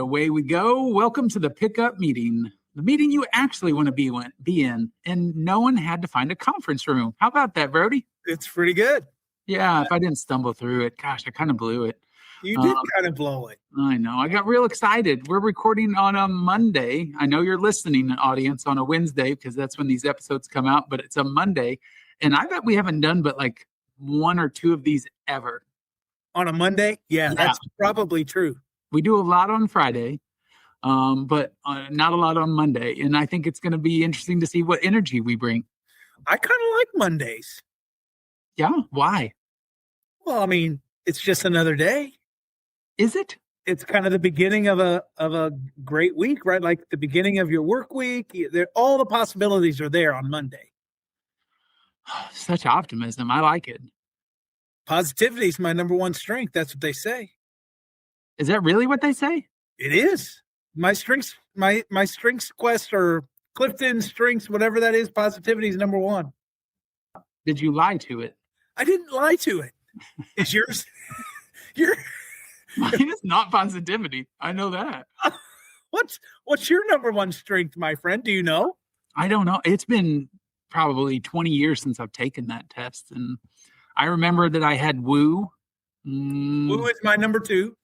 away we go. Welcome to the pickup meeting, the meeting you actually want to be in, and no one had to find a conference room. How about that, Brody? It's pretty good. Yeah, if I didn't stumble through it, gosh, I kind of blew it. You did kind of blow it. I know. I got real excited. We're recording on a Monday. I know you're listening, audience, on a Wednesday because that's when these episodes come out, but it's a Monday. And I bet we haven't done but like one or two of these ever. On a Monday? Yeah, that's probably true. We do a lot on Friday, but not a lot on Monday. And I think it's going to be interesting to see what energy we bring. I kind of like Mondays. Yeah? Why? Well, I mean, it's just another day. Is it? It's kind of the beginning of a great week, right? Like the beginning of your work week. All the possibilities are there on Monday. Such optimism. I like it. Positivity is my number one strength. That's what they say. Is that really what they say? It is. My strengths quest or Clifton strengths, whatever that is, positivity is number one. Did you lie to it? I didn't lie to it. Is yours? Mine is not positivity. I know that. What's your number one strength, my friend? Do you know? I don't know. It's been probably 20 years since I've taken that test. And I remember that I had woo. Woo is my number two.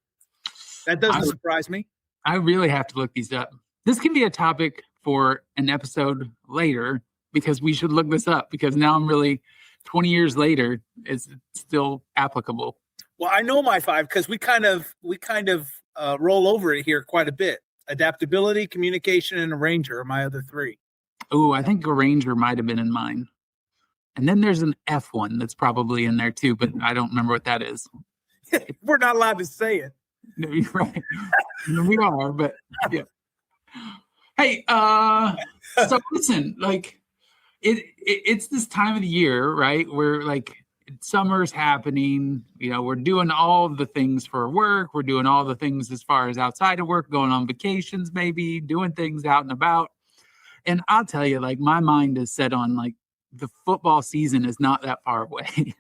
That doesn't surprise me. I really have to look these up. This can be a topic for an episode later because we should look this up because now I'm really 20 years later, it's still applicable. Well, I know my five because we kind of roll over it here quite a bit. Adaptability, communication, and arranger are my other three. Oh, I think arranger might have been in mine. And then there's an F one that's probably in there too, but I don't remember what that is. We're not allowed to say it. No, you're right. We are, but yeah. Hey, so listen, like it's this time of the year, right? Where like summer's happening, we're doing all the things for work. We're doing all the things as far as outside of work, going on vacations, maybe doing things out and about. And I'll tell you, like my mind is set on like the football season is not that far away.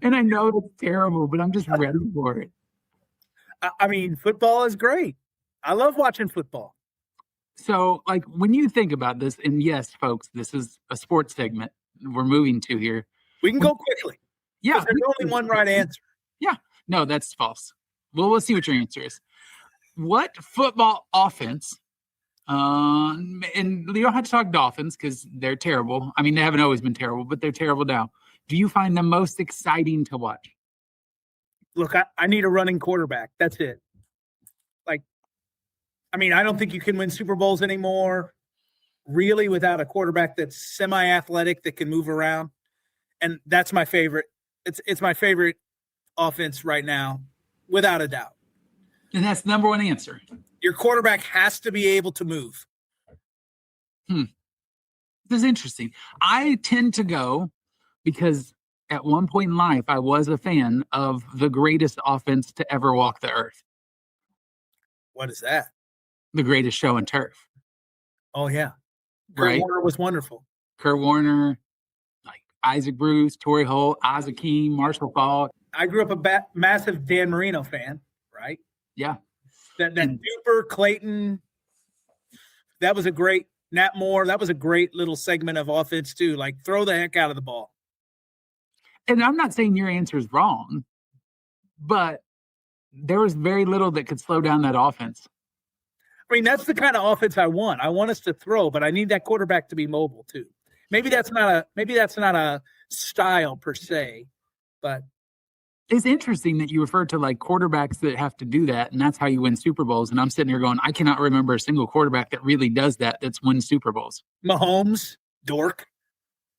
And I know it's terrible, but I'm just ready for it. I mean, football is great. I love watching football. So like when you think about this, and yes, folks, this is a sports segment we're moving to here. We can go quickly. Yeah. There's only one right answer. Yeah. No, that's false. Well, we'll see what your answer is. What football offense, and you don't have to talk Dolphins because they're terrible. I mean, they haven't always been terrible, but they're terrible now. Do you find them most exciting to watch? Look, I need a running quarterback. That's it. I don't think you can win Super Bowls anymore, really, without a quarterback that's semi-athletic that can move around. And that's my favorite. It's my favorite offense right now, without a doubt. And that's the number one answer. Your quarterback has to be able to move. This is interesting. I tend to go because at one point in life, I was a fan of the greatest offense to ever walk the earth. What is that? The Greatest Show on Turf. Oh, yeah. Kurt Warner was wonderful. Kurt Warner, like Isaac Bruce, Torrey Holt, Isaac Keene, Marshall Faulk. I grew up a massive Dan Marino fan, right? Yeah. That Duper, Clayton, that was a great, Nat Moore, that was a great little segment of offense too. Like throw the heck out of the ball. And I'm not saying your answer is wrong, but there was very little that could slow down that offense. I mean, that's the kind of offense I want. I want us to throw, but I need that quarterback to be mobile too. Maybe that's not a style per se, but it's interesting that you refer to like quarterbacks that have to do that, and that's how you win Super Bowls. And I'm sitting here going, I cannot remember a single quarterback that really does that. That's win Super Bowls. Mahomes, dork.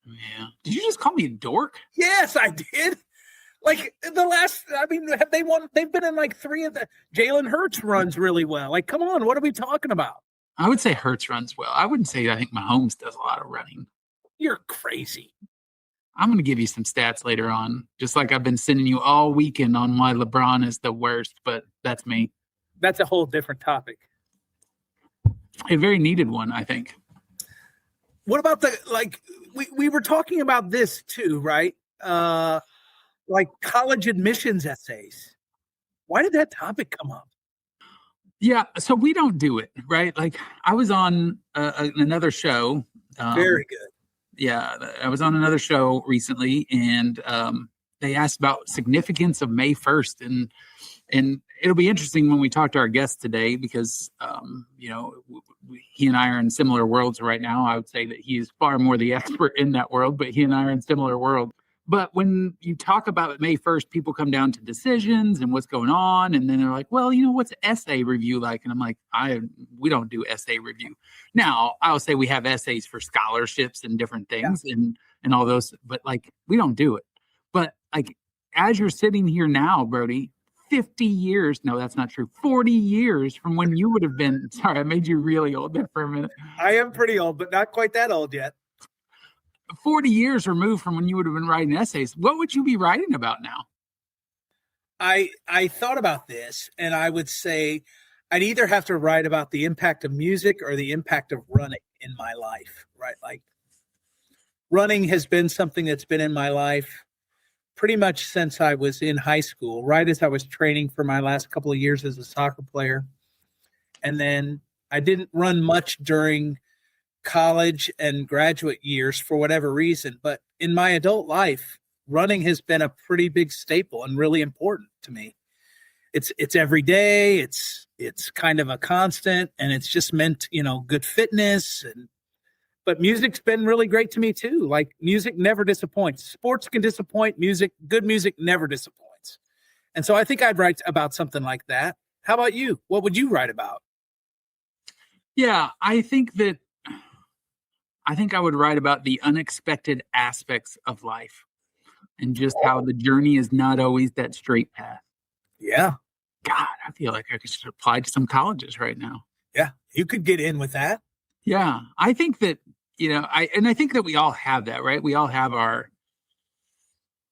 Yeah. Did you just call me a dork? Yes, I did. Like have they won? They've been in like three of the. Jalen Hurts runs really well. Like, come on, what are we talking about? I would say Hurts runs well. I wouldn't say I think Mahomes does a lot of running. You're crazy. I'm going to give you some stats later on, just like I've been sending you all weekend on why LeBron is the worst, but that's me. That's a whole different topic. A very needed one, I think. What about we were talking about this too, right? Like college admissions essays. Why did that topic come up? Yeah, so we don't do it, right? Like I was on another show. Very good. Yeah, I was on another show recently, and they asked about significance of May 1st, and it'll be interesting when we talk to our guest today because he and I are in similar worlds right now. I would say that he is far more the expert in that world, but he and I are in similar worlds. But when you talk about May 1st, people come down to decisions and what's going on, and then they're like, "Well, what's essay review like?" And I'm like, we don't do essay review. Now, I'll say we have essays for scholarships and different things and all those, but like we don't do it. But like as you're sitting here now, Brody, 50 years, no, that's not true. 40 years from when you would have been, sorry, I made you really old there for a minute. I am pretty old, but not quite that old yet. 40 years removed from when you would have been writing essays. What would you be writing about now? I thought about this, and I would say I'd either have to write about the impact of music or the impact of running in my life, right? Like running has been something that's been in my life pretty much since I was in high school, right as I was training for my last couple of years as a soccer player. And then I didn't run much during college and graduate years for whatever reason. But in my adult life, running has been a pretty big staple and really important to me. It's every day. It's kind of a constant, and it's just meant, good fitness. But music's been really great to me too. Like music never disappoints. Sports can disappoint. Good music never disappoints. And so I think I'd write about something like that. How about you? What would you write about? Yeah, I think I would write about the unexpected aspects of life and just how the journey is not always that straight path. Yeah. God, I feel like I could just apply to some colleges right now. Yeah, you could get in with that. Yeah, I think that, I think that we all have that, right? We all have our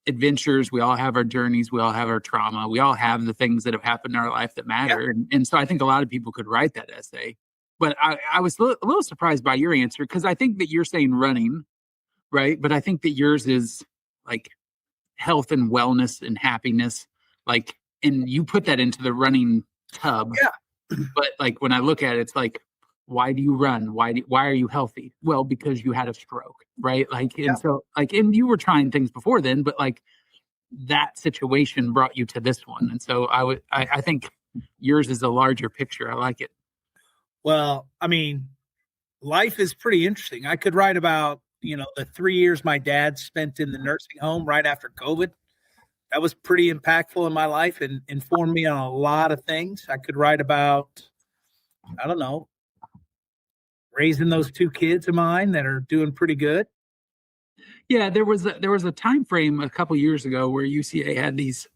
adventures. We all have our journeys. We all have our trauma. We all have the things that have happened in our life that matter. Yeah. And so I think a lot of people could write that essay. But I was a little surprised by your answer because I think that you're saying running, right? But I think that yours is like health and wellness and happiness. Like, and you put that into the running tub. Yeah. But like when I look at it, it's like, why do you run? Why are you healthy? Well, because you had a stroke, right? Like, and so like, and you were trying things before then, but like that situation brought you to this one. And so I think yours is a larger picture. I like it. Well, I mean, life is pretty interesting. I could write about, the 3 years my dad spent in the nursing home right after COVID. That was pretty impactful in my life and informed me on a lot of things. I could write about, I don't know, raising those 2 kids of mine that are doing pretty good. Yeah, there was a time frame a couple years ago where UCA had these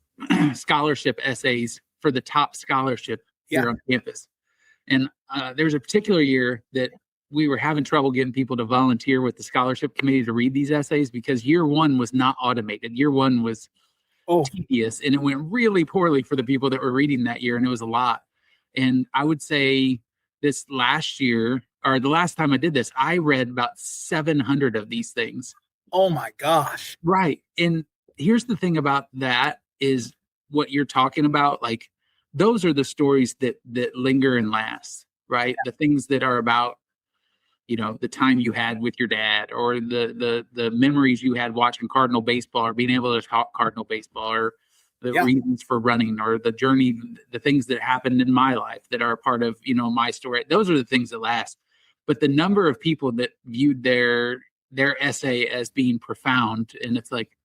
scholarship essays for the top scholarship here on campus. And there's a particular year that we were having trouble getting people to volunteer with the scholarship committee to read these essays because year one was not automated. Year one was tedious, and it went really poorly for the people that were reading that year, and it was a lot. And I would say this last year, or the last time I did this, I read about 700 of these things. Oh my gosh. Right. And here's the thing about that is what you're talking about. Like those are the stories that linger and last, right? Yeah. The things that are about, the time you had with your dad or the memories you had watching Cardinal baseball or being able to talk Cardinal baseball or the reasons for running or the journey, the things that happened in my life that are a part of, my story. Those are the things that last. But the number of people that viewed their essay as being profound, and it's like,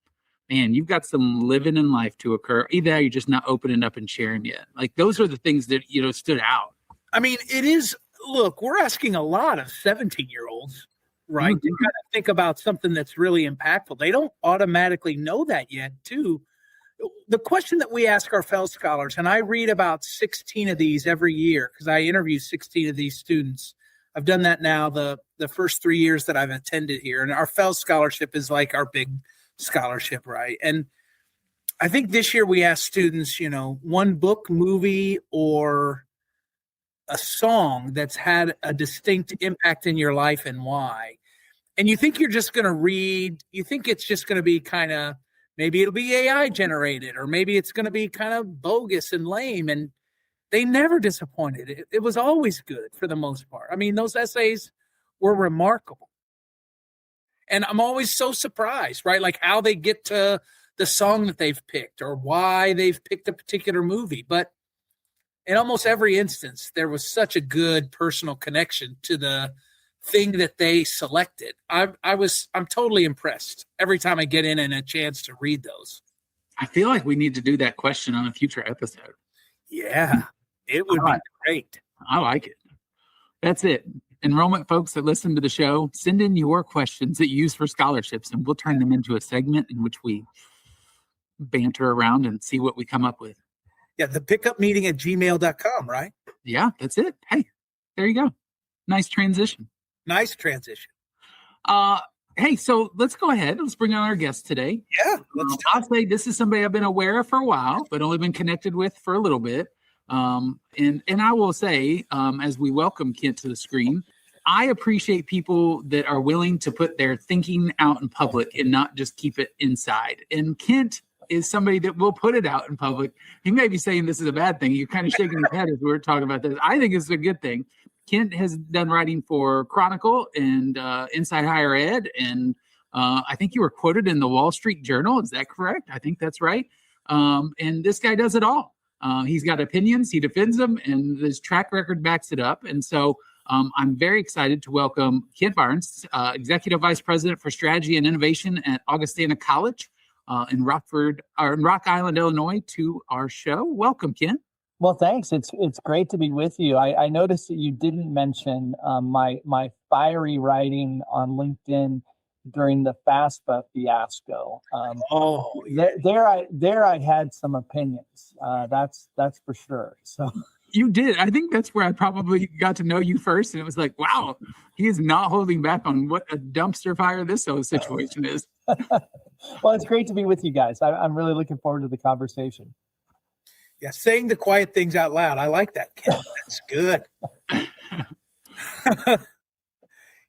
man, you've got some living in life to occur. Either you're just not opening up and sharing yet. Like those are the things that, stood out. I mean, it is, look, we're asking a lot of 17-year-olds, right? Mm-hmm. To kind of think about something that's really impactful. They don't automatically know that yet, too. The question that we ask our fellow scholars, and I read about 16 of these every year because I interview 16 of these students. I've done that now the first 3 years that I've attended here. And our FEL scholarship is like our big scholarship, right? And I think this year we asked students, one book, movie, or a song that's had a distinct impact in your life and why. And you think you're just going to read, you think it's just going to be kind of, maybe it'll be AI generated, or maybe it's going to be kind of bogus and lame. And They never disappointed. It was always good for the most part. I mean, those essays were remarkable. And I'm always so surprised, right? Like how they get to the song that they've picked or why they've picked a particular movie. But in almost every instance, there was such a good personal connection to the thing that they selected. I'm totally impressed every time I get in and a chance to read those. I feel like we need to do that question on a future episode. Yeah, it would be great. I like it. That's it. Enrollment folks that listen to the show, send in your questions that you use for scholarships, and we'll turn them into a segment in which we banter around and see what we come up with. Yeah, the pickup meeting at gmail.com, right? Yeah, that's it. Hey, there you go. Nice transition. Nice transition. Hey, so let's go ahead. Let's bring on our guest today. Yeah. I'll say this is somebody I've been aware of for a while, but only been connected with for a little bit. And I will say, as we welcome Kent to the screen, I appreciate people that are willing to put their thinking out in public and not just keep it inside. And Kent is somebody that will put it out in public. He may be saying this is a bad thing. You're kind of shaking your head as we're talking about this. I think it's a good thing. Kent has done writing for Chronicle and Inside Higher Ed. And I think you were quoted in the Wall Street Journal. Is that correct? I think that's right. And this guy does it all. He's got opinions. He defends them. And his track record backs it up. And so I'm very excited to welcome Kent Barnds, Executive Vice President for Strategy and Innovation at Augustana College in Rock Island, Illinois, to our show. Welcome, Kent. Well, thanks. It's great to be with you. I noticed that you didn't mention my fiery writing on LinkedIn during the FAFSA fiasco. There I had some opinions. That's for sure. So. You did. I think that's where I probably got to know you first. And it was like, wow, he is not holding back on what a dumpster fire this whole situation is. Well, it's great to be with you guys. I'm really looking forward to the conversation. Yeah, saying the quiet things out loud. I like that, Ken. That's good.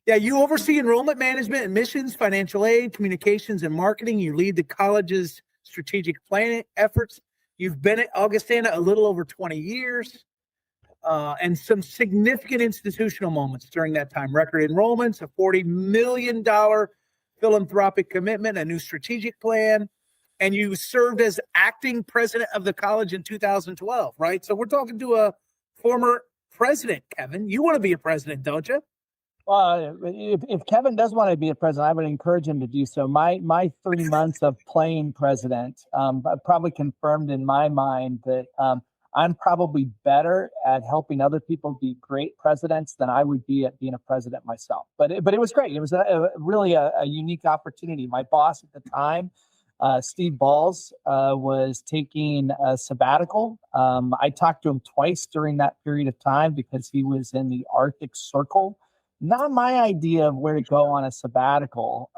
Yeah, you oversee enrollment management, admissions, financial aid, communications, and marketing. You lead the college's strategic planning efforts. You've been at Augustana a little over 20 years. And some significant institutional moments during that time. Record enrollments, a $40 million philanthropic commitment, a new strategic plan, and you served as acting president of the college in 2012, right? So we're talking to a former president, Kevin. You want to be a president, don't you? Well, if Kevin does want to be a president, I would encourage him to do so. My 3 months of playing president probably confirmed in my mind that I'm probably better at helping other people be great presidents than I would be at being a president myself. But it was great. It was really a unique opportunity. My boss at the time, Steve Balls, was taking a sabbatical. I talked to him twice during that period of time because he was in the Arctic Circle. Not my idea of where to go on a sabbatical.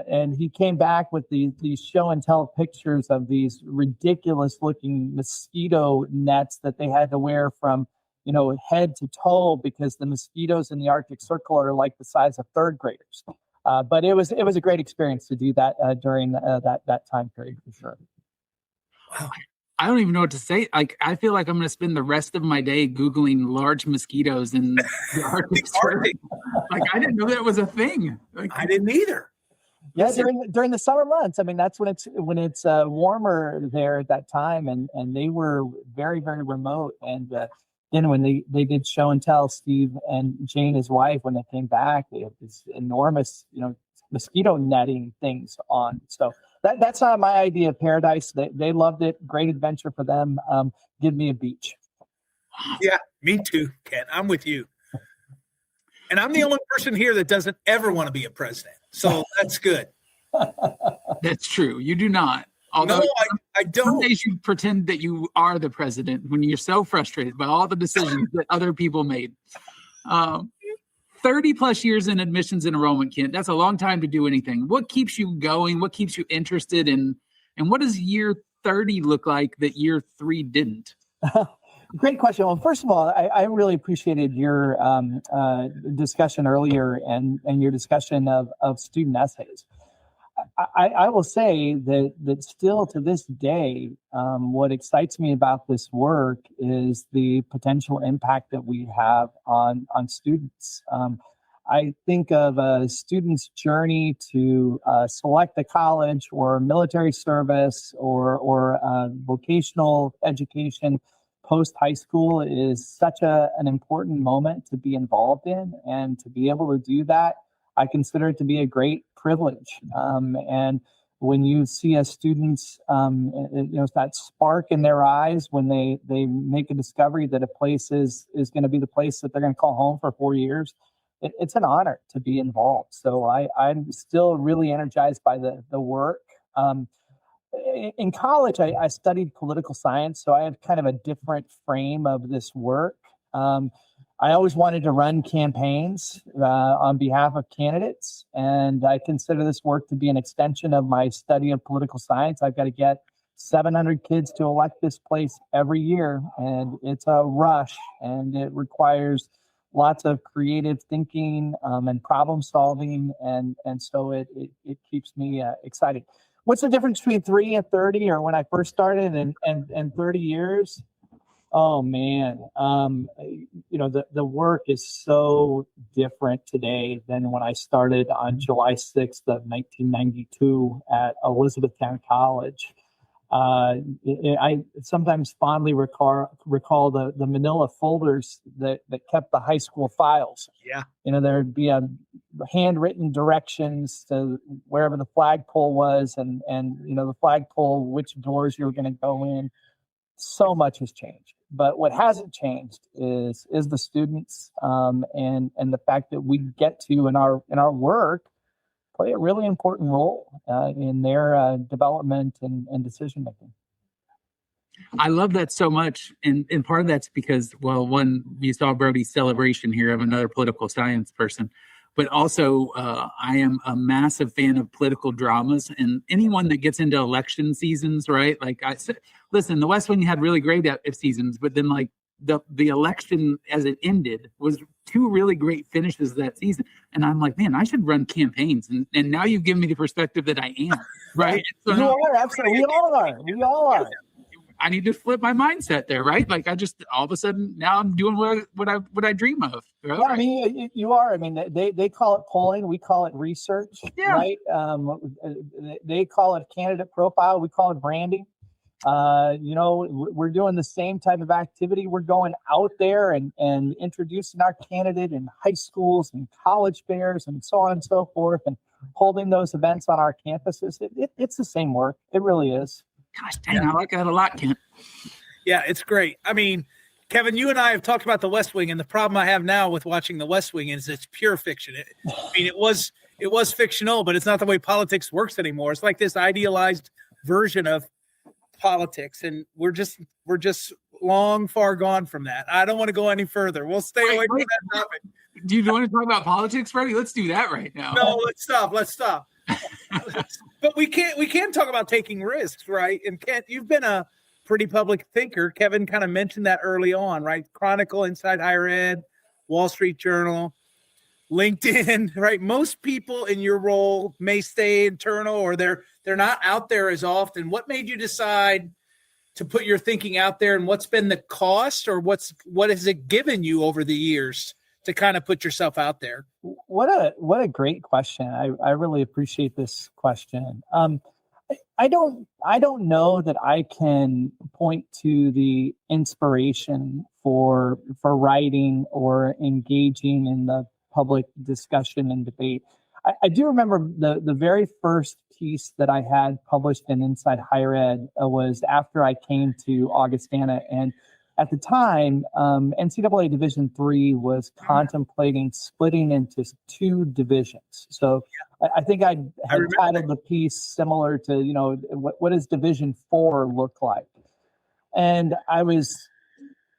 And he came back with these show and tell pictures of these ridiculous looking mosquito nets that they had to wear from, head to toe because the mosquitoes in the Arctic Circle are like the size of third graders. But it was a great experience to do that during that time period for sure. Wow. I don't even know what to say. Like, I feel like I'm going to spend the rest of my day Googling large mosquitoes in the Arctic Circle. Like, I didn't know that was a thing. Like, I didn't either. Yeah, during the summer months. I mean, that's when it's warmer there at that time, and they were very, very remote. And then when they did show and tell, Steve and Jane, his wife, when they came back, they had this enormous, mosquito netting things on. So that's not my idea of paradise. They loved it. Great adventure for them. Give me a beach. Yeah, me too, Ken. I'm with you. And I'm the only person here that doesn't ever want to be a president. So that's good. That's true. You do not. Although no, I don't. Some days you pretend that you are the president when you're so frustrated by all the decisions that other people made. 30 plus years in admissions and enrollment, Kent. That's a long time to do anything. What keeps you going? What keeps you interested in? And what does year 30 look like that year 3 didn't? Great question. Well, first of all, I really appreciated your discussion earlier and your discussion of student essays. I will say that still to this day, what excites me about this work is the potential impact that we have on students. I think of a student's journey to select a college or military service or vocational education post high school is such an important moment to be involved in, and to be able to do that, I consider it to be a great privilege. And when you see a student's, that spark in their eyes when they make a discovery that a place is going to be the place that they're going to call home for 4 years, it's an honor to be involved. So I'm still really energized by the work. In college, I studied political science, so I had kind of a different frame of this work. I always wanted to run campaigns on behalf of candidates, and I consider this work to be an extension of my study of political science. I've got to get 700 kids to elect this place every year, and it's a rush, and it requires lots of creative thinking and problem solving, and so it keeps me excited. What's the difference between 3 and 30, or when I first started, and 30 years? Oh man, the work is so different today than when I started on July 6th of 1992 at Elizabethtown College. I sometimes fondly recall the manila folders that kept the high school files. Yeah. There'd be handwritten directions to wherever the flagpole was, and the flagpole, which doors you were going to go in. So much has changed, but what hasn't changed is the students, and the fact that we get to in our work play a really important role in their development and decision making. I love that so much, and part of that's because, well, one, you saw Brody's celebration here of another political science person, but also I am a massive fan of political dramas, and anyone that gets into election seasons, right? Like I said, listen, the West Wing had really great seasons, but then like the election as it ended was 2 really great finishes that season. And I'm like, man, I should run campaigns. And now you've given me the perspective that I am, right? So you are, absolutely. We all are. I need to flip my mindset there, right? Like I just, all of a sudden now I'm doing what I dream of. Right? Yeah, I mean, you are. I mean, they call it polling. We call it research, right? They call it candidate profile. We call it branding. We're doing the same type of activity. We're going out there and introducing our candidate in high schools and college fairs and so on and so forth, and holding those events on our campuses. It's the same work. It really is. Gosh dang, I like that a lot, Kent. Yeah, it's great. I mean, Kevin, you and I have talked about the West Wing, and the problem I have now with watching the West Wing is it's pure fiction. It was fictional, but it's not the way politics works anymore. It's like this idealized version of politics, and we're just long far gone from that. I don't want to go any further. We'll stay away from that topic. Do you want to talk about politics, Freddie? Let's do that right now. No, let's stop. But we can't talk about taking risks, right? And Kent, you've been a pretty public thinker. Kevin kind of mentioned that early on, right? Chronicle, Inside Higher Ed, Wall Street Journal, LinkedIn, right? Most people in your role may stay internal, or they're not out there as often. What made you decide to put your thinking out there, and what's been the cost, or what has it given you over the years to kind of put yourself out there? What a great question. I really appreciate this question. I don't know that I can point to the inspiration for writing or engaging in the public discussion and debate. I do remember the very first piece that I had published in Inside Higher Ed was after I came to Augustana, and at the time, NCAA Division III was contemplating splitting into 2 divisions. So I think I had titled the piece similar to, what does Division IV look like? And I was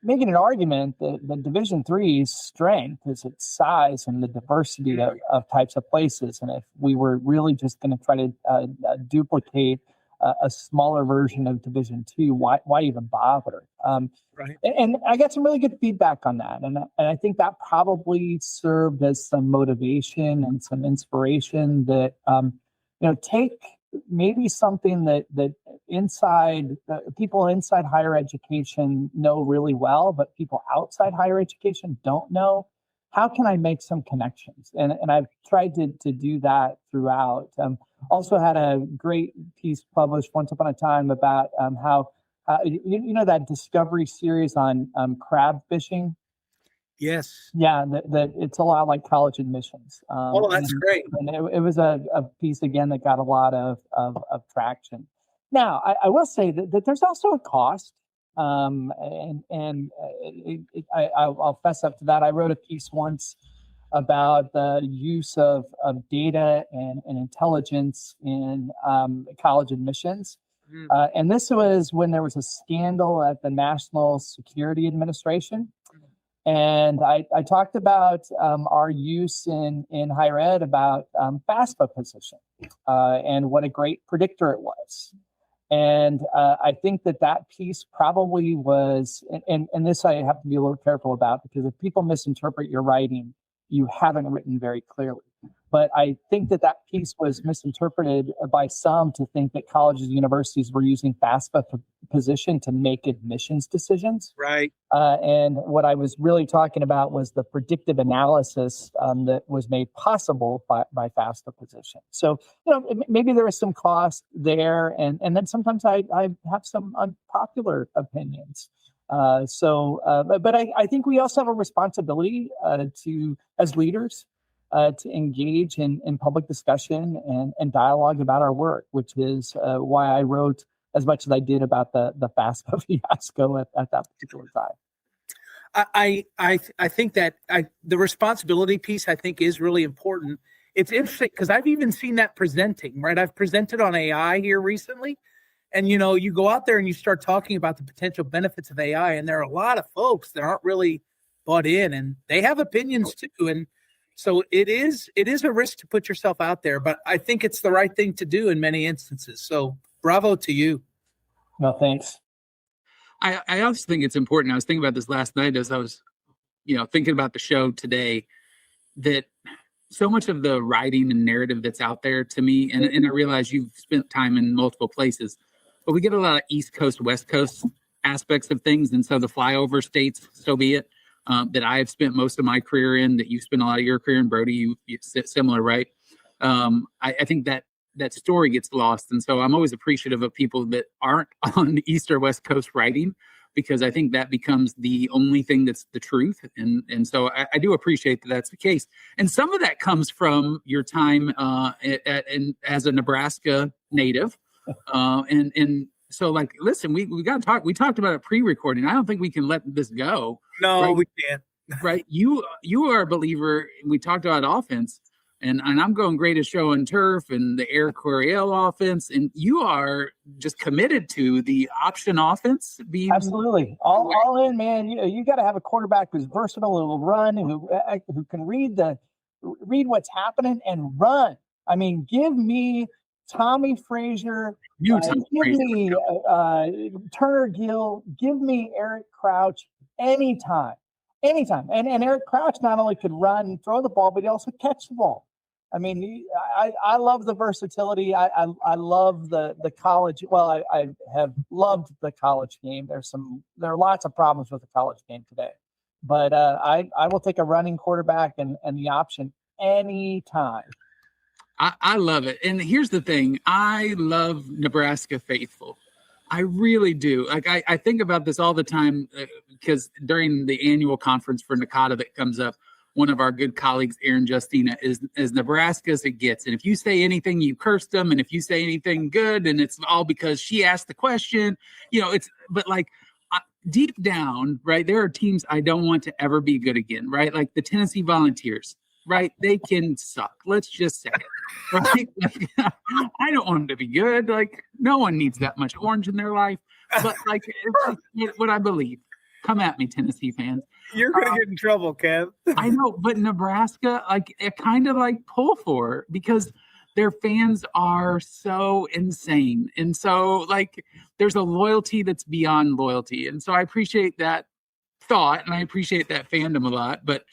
making an argument that Division III's strength is its size and the diversity of types of places. And if we were really just going to try to duplicate a smaller version of Division II, why even bother? Right. And I got some really good feedback on that. And I think that probably served as some motivation and some inspiration that take maybe something that people inside higher education know really well, but people outside higher education don't know. How can I make some connections? And I've tried to do that throughout. Also had a great piece published once upon a time about how that Discovery series on crab fishing. Yes. Yeah, that it's a lot like college admissions. That's great. And it was a piece again that got a lot of traction. Now, I will say that there's also a cost, I'll fess up to that. I wrote a piece once about the use of data and intelligence in college admissions. And this was when there was a scandal at the National Security Administration. And I talked about our use in higher ed about FAFSA position and what a great predictor it was. And I think that piece probably was, and this I have to be a little careful about, because if people misinterpret your writing, you haven't written very clearly. But I think that piece was misinterpreted by some to think that colleges and universities were using FAFSA position to make admissions decisions. Right. And what I was really talking about was the predictive analysis that was made possible by FAFSA position. So, maybe there is some cost there. And then sometimes I have some unpopular opinions. But I think we also have a responsibility as leaders, to engage in public discussion and dialogue about our work, which is why I wrote as much as I did about the FAFSA fiasco at that particular time. I think that the responsibility piece, I think, is really important. It's interesting because I've even seen that presenting, right? I've presented on AI here recently. And, you go out there and you start talking about the potential benefits of AI, and there are a lot of folks that aren't really bought in, and they have opinions too. And so it is a risk to put yourself out there, but I think it's the right thing to do in many instances. So bravo to you. No, thanks. I also think it's important. I was thinking about this last night as I was, thinking about the show today, that so much of the writing and narrative that's out there to me, and I realize you've spent time in multiple places, but we get a lot of East Coast, West Coast aspects of things. And so the flyover states, so be it, that I have spent most of my career in, that you spent a lot of your career in, Brody, you similar, right? I think that story gets lost. And so I'm always appreciative of people that aren't on the East or West Coast writing, because I think that becomes the only thing that's the truth. And so I do appreciate that that's the case. And some of that comes from your time as a Nebraska native. So, listen, we got to talk. We talked about it pre-recording. I don't think we can let this go. No, right? We can't. Right. You are a believer. We talked about offense, and I'm going greatest show on turf and the Air Coryell offense. And you are just committed to the option offense. Absolutely. All in, man. You got to have a quarterback who's versatile, who will run, who can read what's happening and run. I mean, give me Tommy Frazier, give me Turner Gill, give me Eric Crouch anytime. And Eric Crouch not only could run and throw the ball, but he also catch the ball. I mean, I love the versatility. I love the college. Well, I have loved the college game. There are lots of problems with the college game today, but I will take a running quarterback and the option anytime. I love it. And here's the thing. I love Nebraska faithful. I really do. I think about this all the time because during the annual conference for NACADA that comes up, one of our good colleagues, Aaron Justina, is as Nebraska as it gets. And if you say anything, you curse them. And if you say anything good, and it's all because she asked the question, deep down, right, there are teams I don't want to ever be good again, right? Like the Tennessee Volunteers. Right, they can suck. Let's just say it. Right, I don't want them to be good. No one needs that much orange in their life. But it's what I believe. Come at me, Tennessee fans. You're gonna get in trouble, Kev. I know, but Nebraska, it kind of pull for because their fans are so insane, and so there's a loyalty that's beyond loyalty, and so I appreciate that thought and I appreciate that fandom a lot, but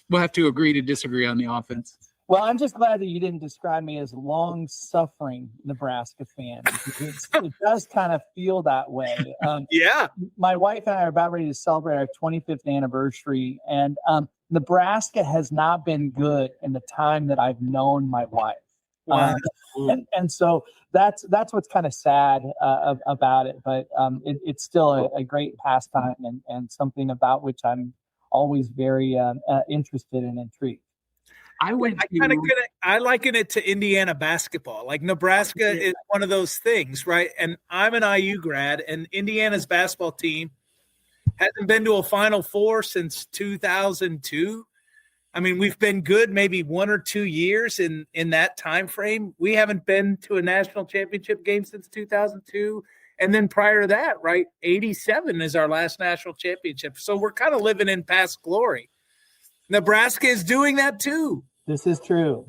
we'll have to agree to disagree on the offense. Well, I'm just glad that you didn't describe me as long-suffering Nebraska fan. It does kind of feel that way. Yeah. My wife and I are about ready to celebrate our 25th anniversary, and Nebraska has not been good in the time that I've known my wife. Wow. And so that's what's kind of sad about it, but it's still a great pastime and something about which I'm always very interested and intrigued. I liken it to Indiana basketball. Like Nebraska is one of those things, right? And I'm an IU grad, and Indiana's basketball team hasn't been to a Final Four since 2002. I mean, we've been good maybe 1 or 2 years in that time frame. We haven't been to a national championship game since 2002. And then prior to that, right, 87 is our last national championship. So we're kind of living in past glory. Nebraska is doing that too. This is true.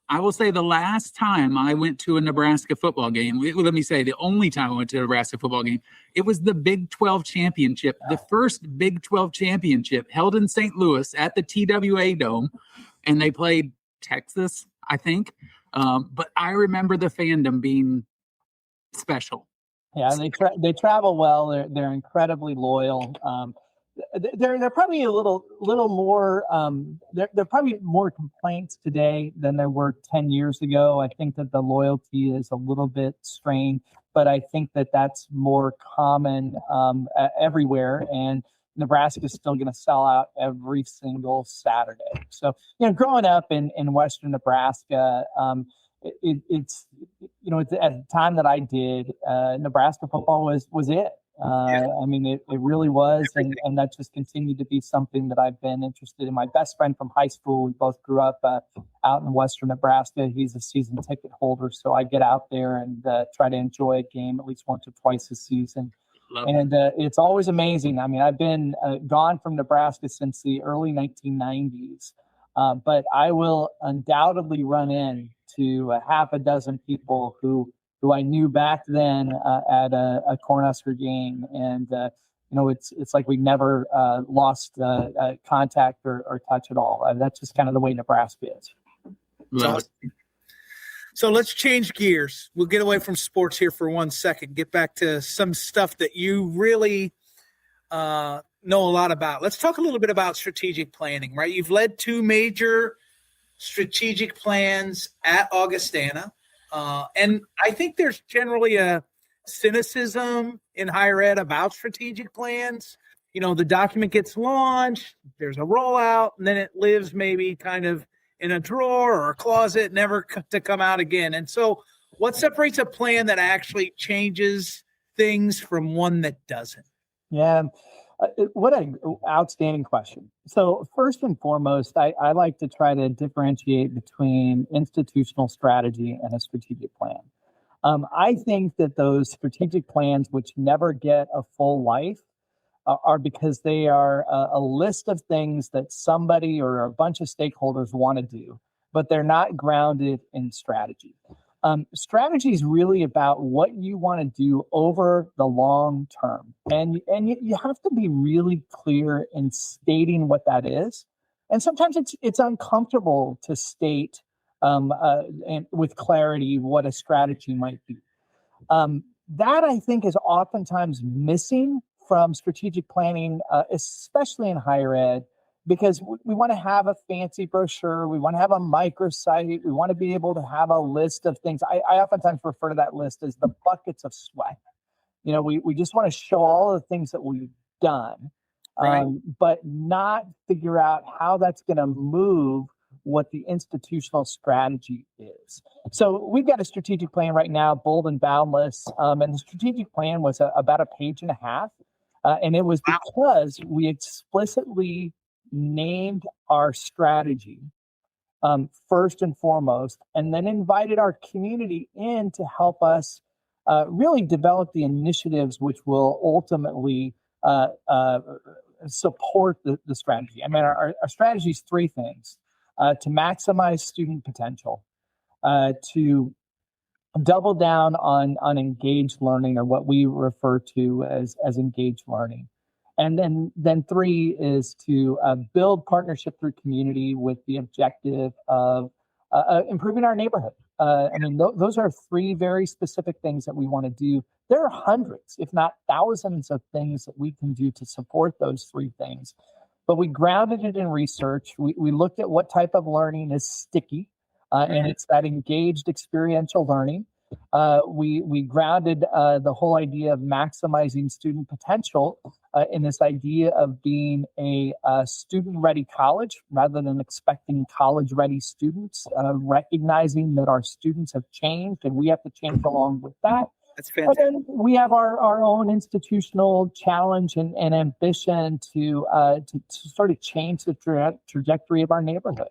I will say the last time I went to a Nebraska football game, let me say the only time I went to a Nebraska football game, it was the Big 12 championship, the first Big 12 championship held in St. Louis at the TWA Dome, and they played Texas, I think. But I remember the fandom being special. Yeah, they travel well. They're incredibly loyal. They're probably a little more. There probably more complaints today than there were 10 years ago. I think that the loyalty is a little bit strained, but I think that that's more common everywhere. And Nebraska is still going to sell out every single Saturday. So, growing up in Western Nebraska, it's at the time that I did, Nebraska football was it. I mean, it really was. And that just continued to be something that I've been interested in. My best friend from high school, we both grew up out in Western Nebraska. He's a season ticket holder. So I get out there and try to enjoy a game at least once or twice a season. And it's always amazing. I mean, I've been gone from Nebraska since the early 1990s. But I will undoubtedly run into a half a dozen people who I knew back then at a Cornhusker game, and it's like we never lost contact or touch at all. That's just kind of the way Nebraska is. So let's change gears. We'll get away from sports here for 1 second. Get back to some stuff that you really know a lot about. Let's talk a little bit about strategic planning. Right, you've led 2 major strategic plans at Augustana. And I think there's generally a cynicism in higher ed about strategic plans. The document gets launched, there's a rollout, and then it lives maybe kind of in a drawer or a closet, never to come out again. And so what separates a plan that actually changes things from one that doesn't? Yeah. What an outstanding question. So first and foremost, I like to try to differentiate between institutional strategy and a strategic plan. I think that those strategic plans which never get a full life are because they are a list of things that somebody or a bunch of stakeholders want to do, but they're not grounded in strategy. Strategy is really about what you want to do over the long term. And you have to be really clear in stating what that is. And sometimes it's uncomfortable to state and with clarity what a strategy might be. That I think is oftentimes missing from strategic planning, especially in higher ed, because we want to have a fancy brochure. We want to have a microsite. We want to be able to have a list of things. I oftentimes refer to that list as the buckets of sweat. We just want to show all the things that we've done, right, but not figure out how that's going to move what the institutional strategy is. So we've got a strategic plan right now, bold and boundless. And the strategic plan was about a page and a half. And it was because we explicitly named our strategy first and foremost, and then invited our community in to help us really develop the initiatives which will ultimately support the strategy. I mean, our strategy is 3 things: to maximize student potential, to double down on engaged learning, or what we refer to as engaged learning, And then three is to build partnership through community with the objective of improving our neighborhood. I mean, those are three very specific things that we want to do. There are hundreds, if not thousands, of things that we can do to support those three things. But we grounded it in research. We looked at what type of learning is sticky, and it's that engaged experiential learning. We grounded the whole idea of maximizing student potential in this idea of being a student-ready college rather than expecting college-ready students, recognizing that our students have changed and we have to change along with that. That's fantastic. And then we have our own institutional challenge and ambition to sort of change the trajectory of our neighborhood.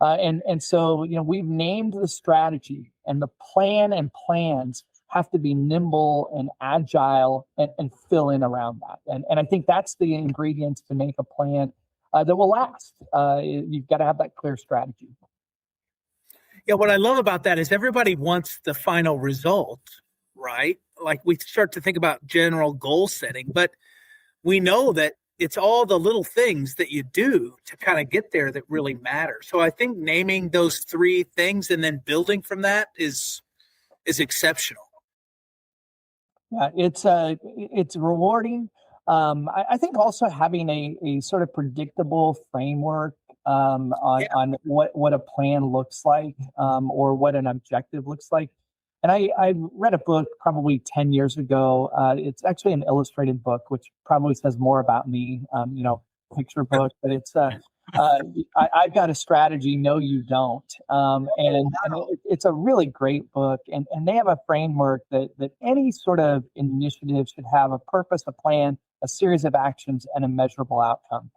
And so, we've named the strategy, and the plan and plans have to be nimble and agile and fill in around that. And I think that's the ingredients to make a plan that will last. You've got to have that clear strategy. Yeah, what I love about that is everybody wants the final result, right? Like we start to think about general goal setting, but we know that it's all the little things that you do to kind of get there that really matter. So I think naming those three things and then building from that is exceptional. Yeah, it's rewarding. I think also having a sort of predictable framework on what a plan looks like, or what an objective looks like. And I read a book probably 10 years ago. It's actually an illustrated book, which probably says more about me, picture book, but it's I've got a strategy. No, you don't. And it's a really great book. And they have a framework that any sort of initiative should have a purpose, a plan, a series of actions, and a measurable outcome.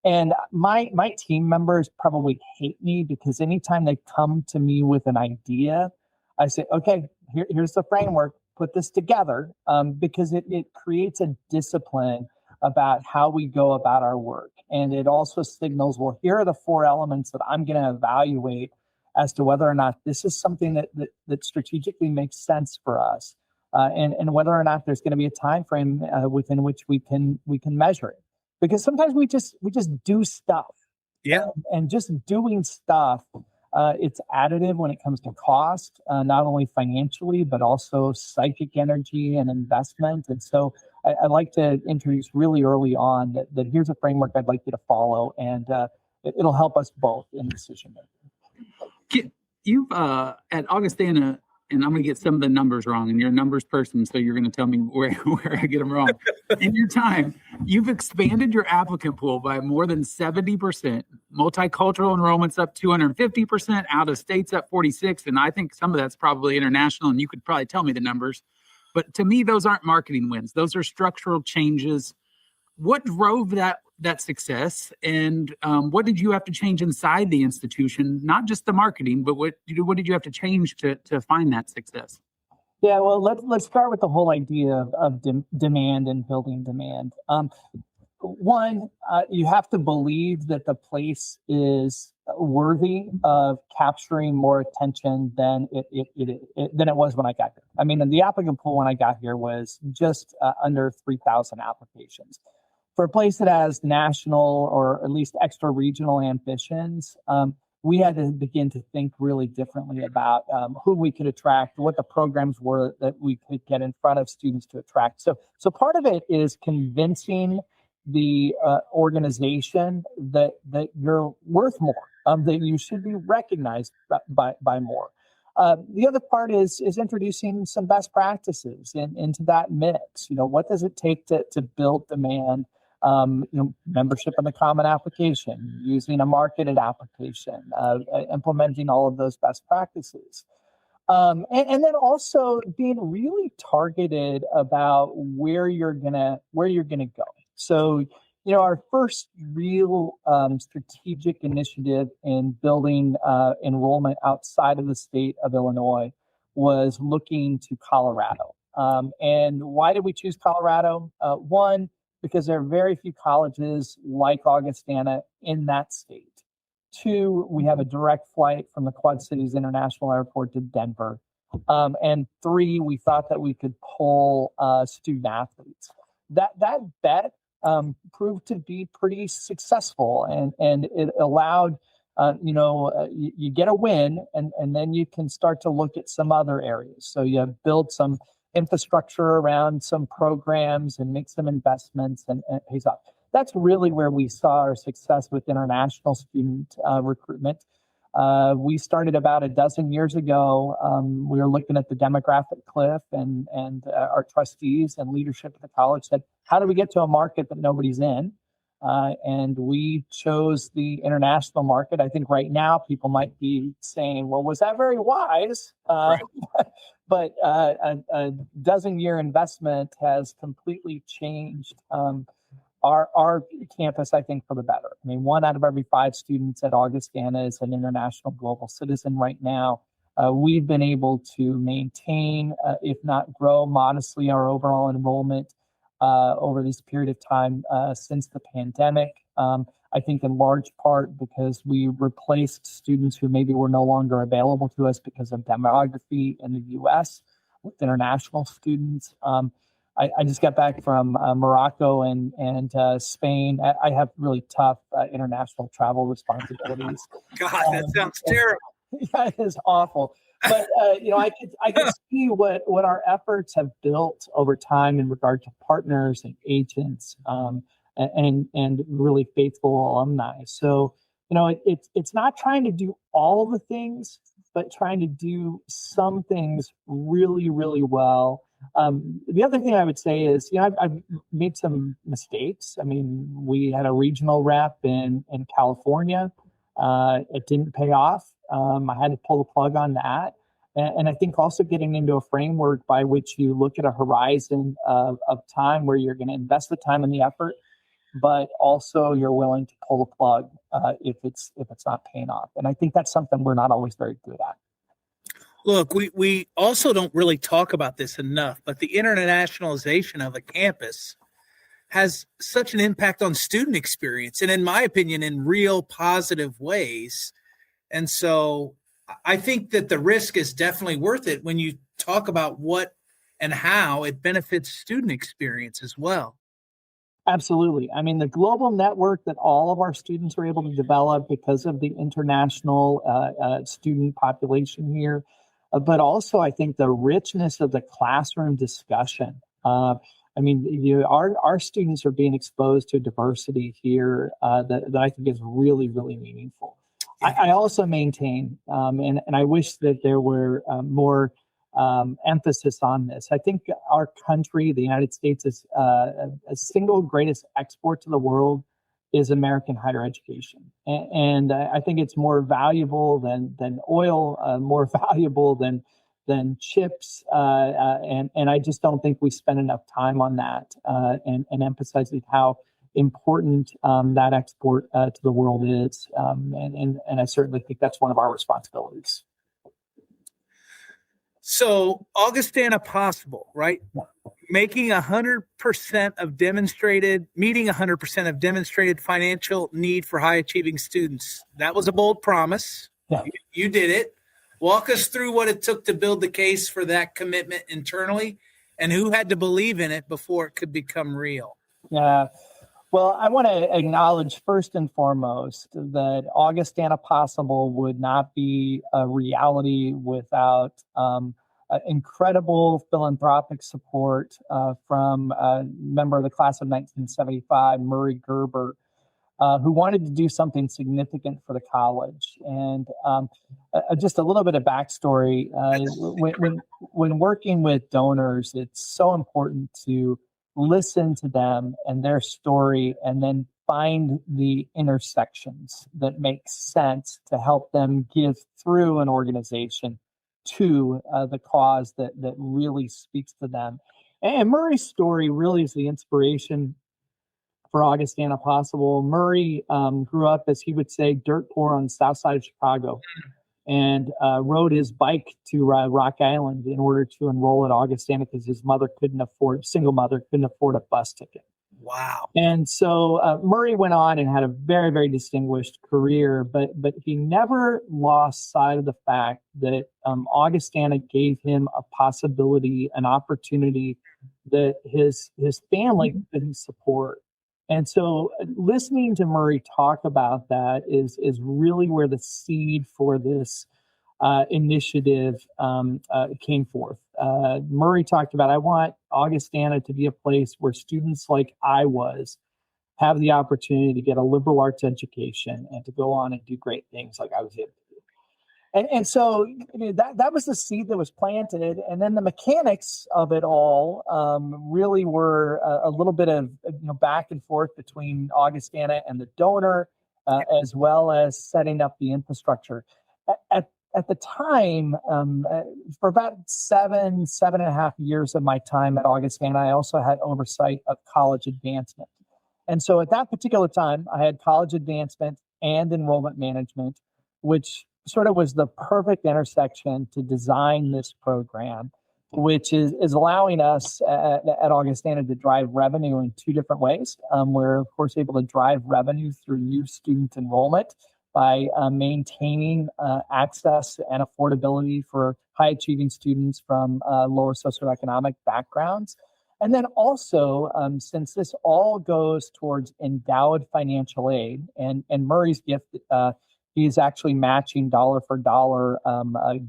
And my team members probably hate me because anytime they come to me with an idea, I say, okay, here's the framework, put this together, because it creates a discipline about how we go about our work. And it also signals, well, here are the four elements that I'm going to evaluate as to whether or not this is something that strategically makes sense for us, and whether or not there's going to be a time frame within which we can measure it. Because sometimes we just do stuff. Yeah. And just doing stuff, it's additive when it comes to cost, not only financially, but also psychic energy and investment. And so I like to introduce really early on that here's a framework I'd like you to follow, and it'll help us both in decision making. You've at Augustana, and I'm going to get some of the numbers wrong, and you're a numbers person, so you're going to tell me where I get them wrong. In your time, you've expanded your applicant pool by more than 70%. Multicultural enrollment's up 250%. Out of state's up 46%. And I think some of that's probably international, and you could probably tell me the numbers. But to me, those aren't marketing wins. Those are structural changes. What drove that success, and what did you have to change inside the institution? Not just the marketing, but what did you have to change to find that success? Yeah, well, let's start with the whole idea of demand and building demand. One, you have to believe that the place is worthy of capturing more attention than it was when I got here. I mean, the applicant pool when I got here was just under 3,000 applications. For a place that has national or at least extra regional ambitions, we had to begin to think really differently about who we could attract, what the programs were that we could get in front of students to attract. So part of it is convincing the organization that you're worth more, that you should be recognized by more. The other part is introducing some best practices into that mix. What does it take to build demand? Membership in the common application, using a marketed application, implementing all of those best practices. And then also being really targeted about where you're gonna go. So, our first real strategic initiative in building enrollment outside of the state of Illinois was looking to Colorado. And why did we choose Colorado? One, because there are very few colleges like Augustana in that state. Two, we have a direct flight from the Quad Cities International Airport to Denver. And three, we thought that we could pull student athletes. That bet proved to be pretty successful, and it allowed, you get a win, and then you can start to look at some other areas. So you build some infrastructure around some programs and make some investments, and it pays off. That's really where we saw our success with international student recruitment. We started about a dozen years ago. We were looking at the demographic cliff, and our trustees and leadership at the college said, how do we get to a market that nobody's in? And we chose the international market. I think right now people might be saying, well, was that very wise? Right. But a dozen-year investment has completely changed our campus, I think, for the better. I mean, 1 out of every 5 students at Augustana is an international global citizen right now. We've been able to maintain, if not grow modestly, our overall enrollment over this period of time since the pandemic. I think in large part because we replaced students who maybe were no longer available to us because of demography in the U.S. with international students. I just got back from Morocco and Spain. I have really tough international travel responsibilities. God, that sounds terrible. Yeah, it is awful. But I could see what our efforts have built over time in regard to partners and agents, and really faithful alumni. So it's not trying to do all the things, but trying to do some things really, really well. The other thing I would say is, I've made some mistakes. I mean, we had a regional rep in California. It didn't pay off. I had to pull the plug on that. And I think also getting into a framework by which you look at a horizon of time where you're going to invest the time and the effort, but also you're willing to pull the plug if it's not paying off. And I think that's something we're not always very good at. Look, we also don't really talk about this enough, but the internationalization of a campus has such an impact on student experience, and in my opinion, in real positive ways. And so I think that the risk is definitely worth it when you talk about what and how it benefits student experience as well. Absolutely. I mean, the global network that all of our students are able to develop because of the international student population here, but also I think the richness of the classroom discussion. Our students are being exposed to diversity here that I think is really, really meaningful. I also maintain, and I wish that there were more emphasis on this. I think our country, the United States, is a single greatest export to the world is American higher education. And I think it's more valuable than oil, more valuable than chips. And I just don't think we spend enough time on that and emphasizing how important that export to the world is. And I certainly think that's one of our responsibilities. So Augustana Possible, right? Meeting 100% of demonstrated financial need for high achieving students. That was a bold promise. Yeah. You did it. Walk us through what it took to build the case for that commitment internally and who had to believe in it before it could become real. Yeah. Well, I want to acknowledge first and foremost that Augustana Possible would not be a reality without incredible philanthropic support from a member of the class of 1975, Murray Gerber, who wanted to do something significant for the college. And just a little bit of backstory, when working with donors, it's so important to listen to them and their story and then find the intersections that make sense to help them give through an organization to the cause that really speaks to them. And Murray's story really is the inspiration for Augustana Possible. Murray grew up, as he would say, dirt poor on the south side of Chicago, and rode his bike to Rock Island in order to enroll at Augustana because his single mother couldn't afford a bus ticket. Wow. And so Murray went on and had a very, very distinguished career, but he never lost sight of the fact that Augustana gave him a possibility, an opportunity that his family couldn't support. And so listening to Murray talk about that is really where the seed for this initiative came forth. Murray talked about, I want Augustana to be a place where students like I was have the opportunity to get a liberal arts education and to go on and do great things like I was able to do. And so that was the seed that was planted. And then the mechanics of it all really were a little bit of back and forth between Augustana and the donor, as well as setting up the infrastructure. At the time, for about 7.5 years of my time at Augustana, I also had oversight of college advancement. And so at that particular time, I had college advancement and enrollment management, which sort of was the perfect intersection to design this program, which is allowing us at Augustana to drive revenue in two different ways. We're, of course, able to drive revenue through new student enrollment by maintaining access and affordability for high-achieving students from lower socioeconomic backgrounds. And then also, since this all goes towards endowed financial aid, and Murray's gift, he's actually matching dollar for dollar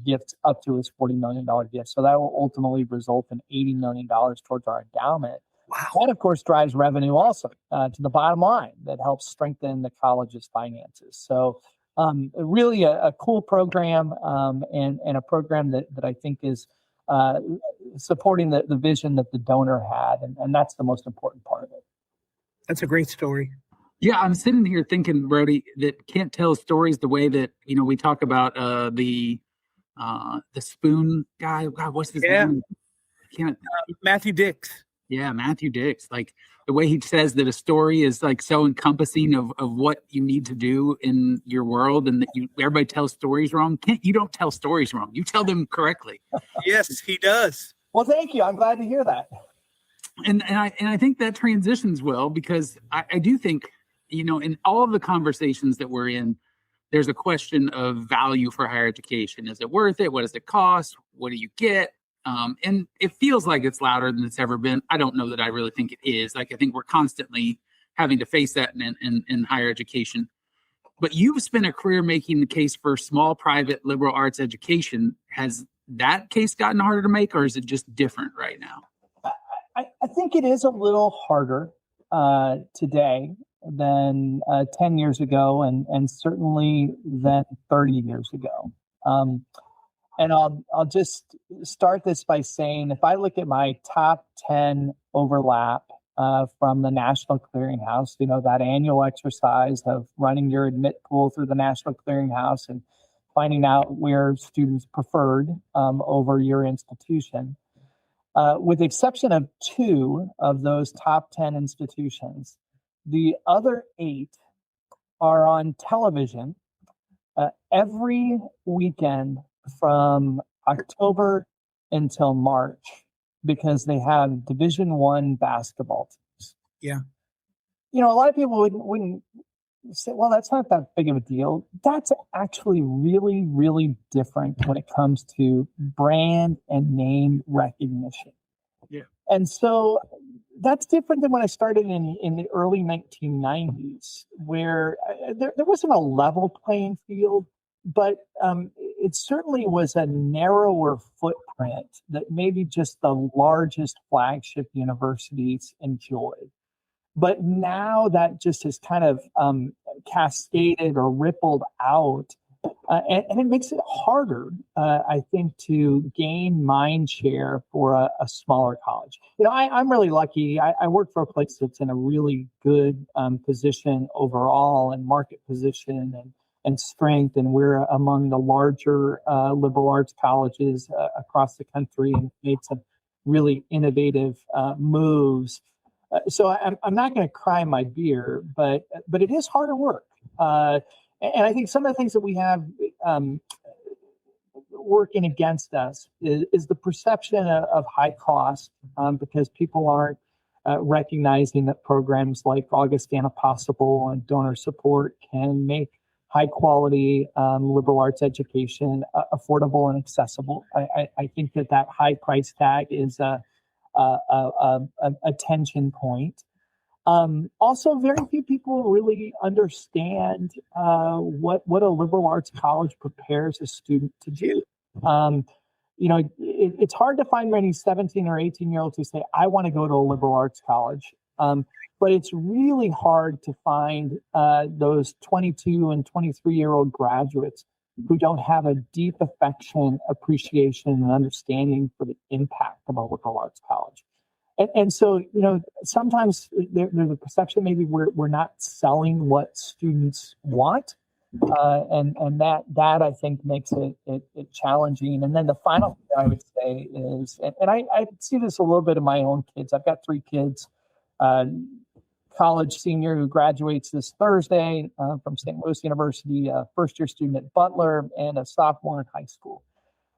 gifts up to his $40 million gift. So that will ultimately result in $80 million towards our endowment. Wow. That, of course, drives revenue also to the bottom line that helps strengthen the college's finances. So really a cool program and a program that I think is supporting the vision that the donor had. And that's the most important part of it. That's a great story. Yeah, I'm sitting here thinking, Brody, that can't tell stories the way that, we talk about the spoon guy. God, what's his name? Matthew Dix. Yeah, Matthew Dix. Like the way he says that a story is like so encompassing of what you need to do in your world, and that everybody tells stories wrong. You don't tell stories wrong. You tell them correctly. Yes, he does. Well, thank you. I'm glad to hear that. And I think that transitions well, because I do think, in all of the conversations that we're in, there's a question of value for higher education. Is it worth it? What does it cost? What do you get? And it feels like it's louder than it's ever been. I don't know that I really think it is. Like, I think we're constantly having to face that in higher education. But you've spent a career making the case for small, private, liberal arts education. Has that case gotten harder to make, or is it just different right now? I think it is a little harder today than 10 years ago, and certainly than 30 years ago. And I'll just start this by saying, if I look at my top 10 overlap from the National Clearinghouse, that annual exercise of running your admit pool through the National Clearinghouse and finding out where students preferred over your institution, with the exception of 2 of those top 10 institutions, the other 8 are on television every weekend from October until March, because they have Division I basketball teams. Yeah. A lot of people wouldn't say, well, that's not that big of a deal. That's actually really, really different when it comes to brand and name recognition. Yeah. And so that's different than when I started in the early 1990s, where there wasn't a level playing field, but it certainly was a narrower footprint that maybe just the largest flagship universities enjoyed. But now that just has kind of cascaded or rippled out, and it makes it harder, I think, to gain mind share for a smaller college. I'm really lucky. I work for a place that's in a really good position overall, and market position and strength, and we're among the larger liberal arts colleges across the country, and made some really innovative moves. So I'm not going to cry my beer, but it is harder work. And I think some of the things that we have working against us is the perception of high cost, because people aren't recognizing that programs like Augustana Possible and donor support can make high quality liberal arts education affordable and accessible. I think that high price tag is a tension point. Also, very few people really understand what a liberal arts college prepares a student to do. It's hard to find many 17 or 18-year-olds who say, I want to go to a liberal arts college. But it's really hard to find those 22 and 23-year-old graduates who don't have a deep affection, appreciation, and understanding for the impact of a liberal arts college. And so, sometimes there's a perception maybe we're not selling what students want. And that I think makes it challenging. And then the final thing I would say is, and I see this a little bit in my own kids. I've got 3 kids, college senior who graduates this Thursday from St. Louis University, a first-year student at Butler, and a sophomore in high school.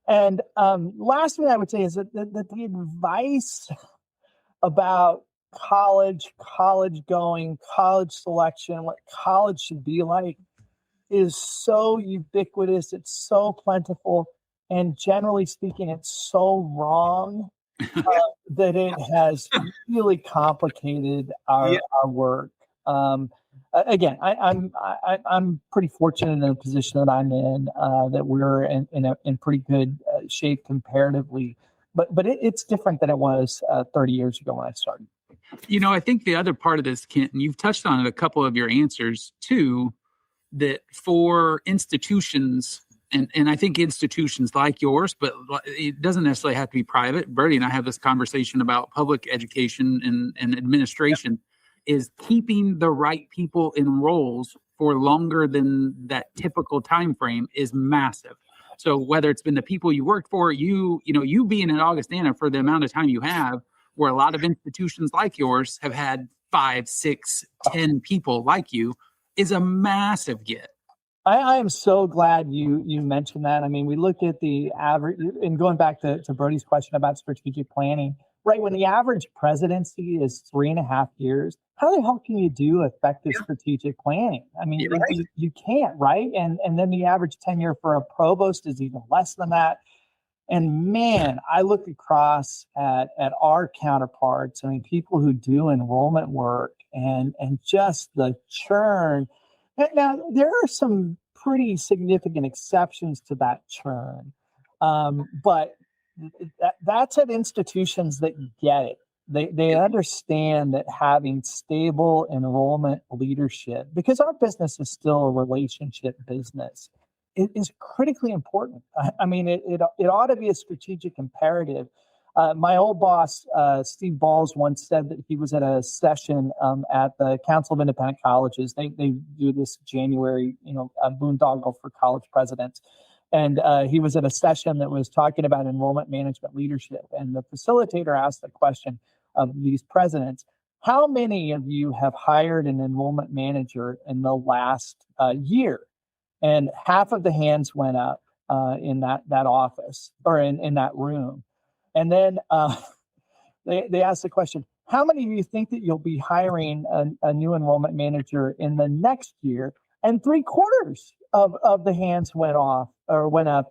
And last thing I would say is that the advice about college going, college selection, what college should be like is so ubiquitous. It's so plentiful. And generally speaking, it's so wrong that it has really complicated our work. Again, I'm pretty fortunate in the position that I'm in, that we're in pretty good shape comparatively. But it's different than it was 30 years ago when I started. I think the other part of this, Kent, and you've touched on it a couple of your answers too, that for institutions, and I think institutions like yours, but it doesn't necessarily have to be private. Brody and I have this conversation about public education and administration, is keeping the right people in roles for longer than that typical time frame is massive. So whether it's been the people you worked for, you being at Augustana for the amount of time you have, where a lot of institutions like yours have had 5, 6, 10 people like you, is a massive get. I am so glad you mentioned that. I mean, we look at the average, and going back to Brody's question about strategic planning, right? When the average presidency is 3.5 years, how the hell can you do effective strategic planning? I mean, you can't, right? And then the average tenure for a provost is even less than that. And man, I look across at our counterparts, I mean, people who do enrollment work and just the churn. Now, there are some pretty significant exceptions to that churn, but that's at institutions that get it. They understand that having stable enrollment leadership, because our business is still a relationship business, it is critically important. I mean, it ought to be a strategic imperative. My old boss, Steve Balls, once said that he was at a session at the Council of Independent Colleges. They do this January, a boondoggle for college presidents. And he was at a session that was talking about enrollment management leadership. And the facilitator asked the question of these presidents, how many of you have hired an enrollment manager in the last year? And half of the hands went up in that office or in that room. And then they asked the question, how many of you think that you'll be hiring a new enrollment manager in the next year? And 3/4 of the hands went up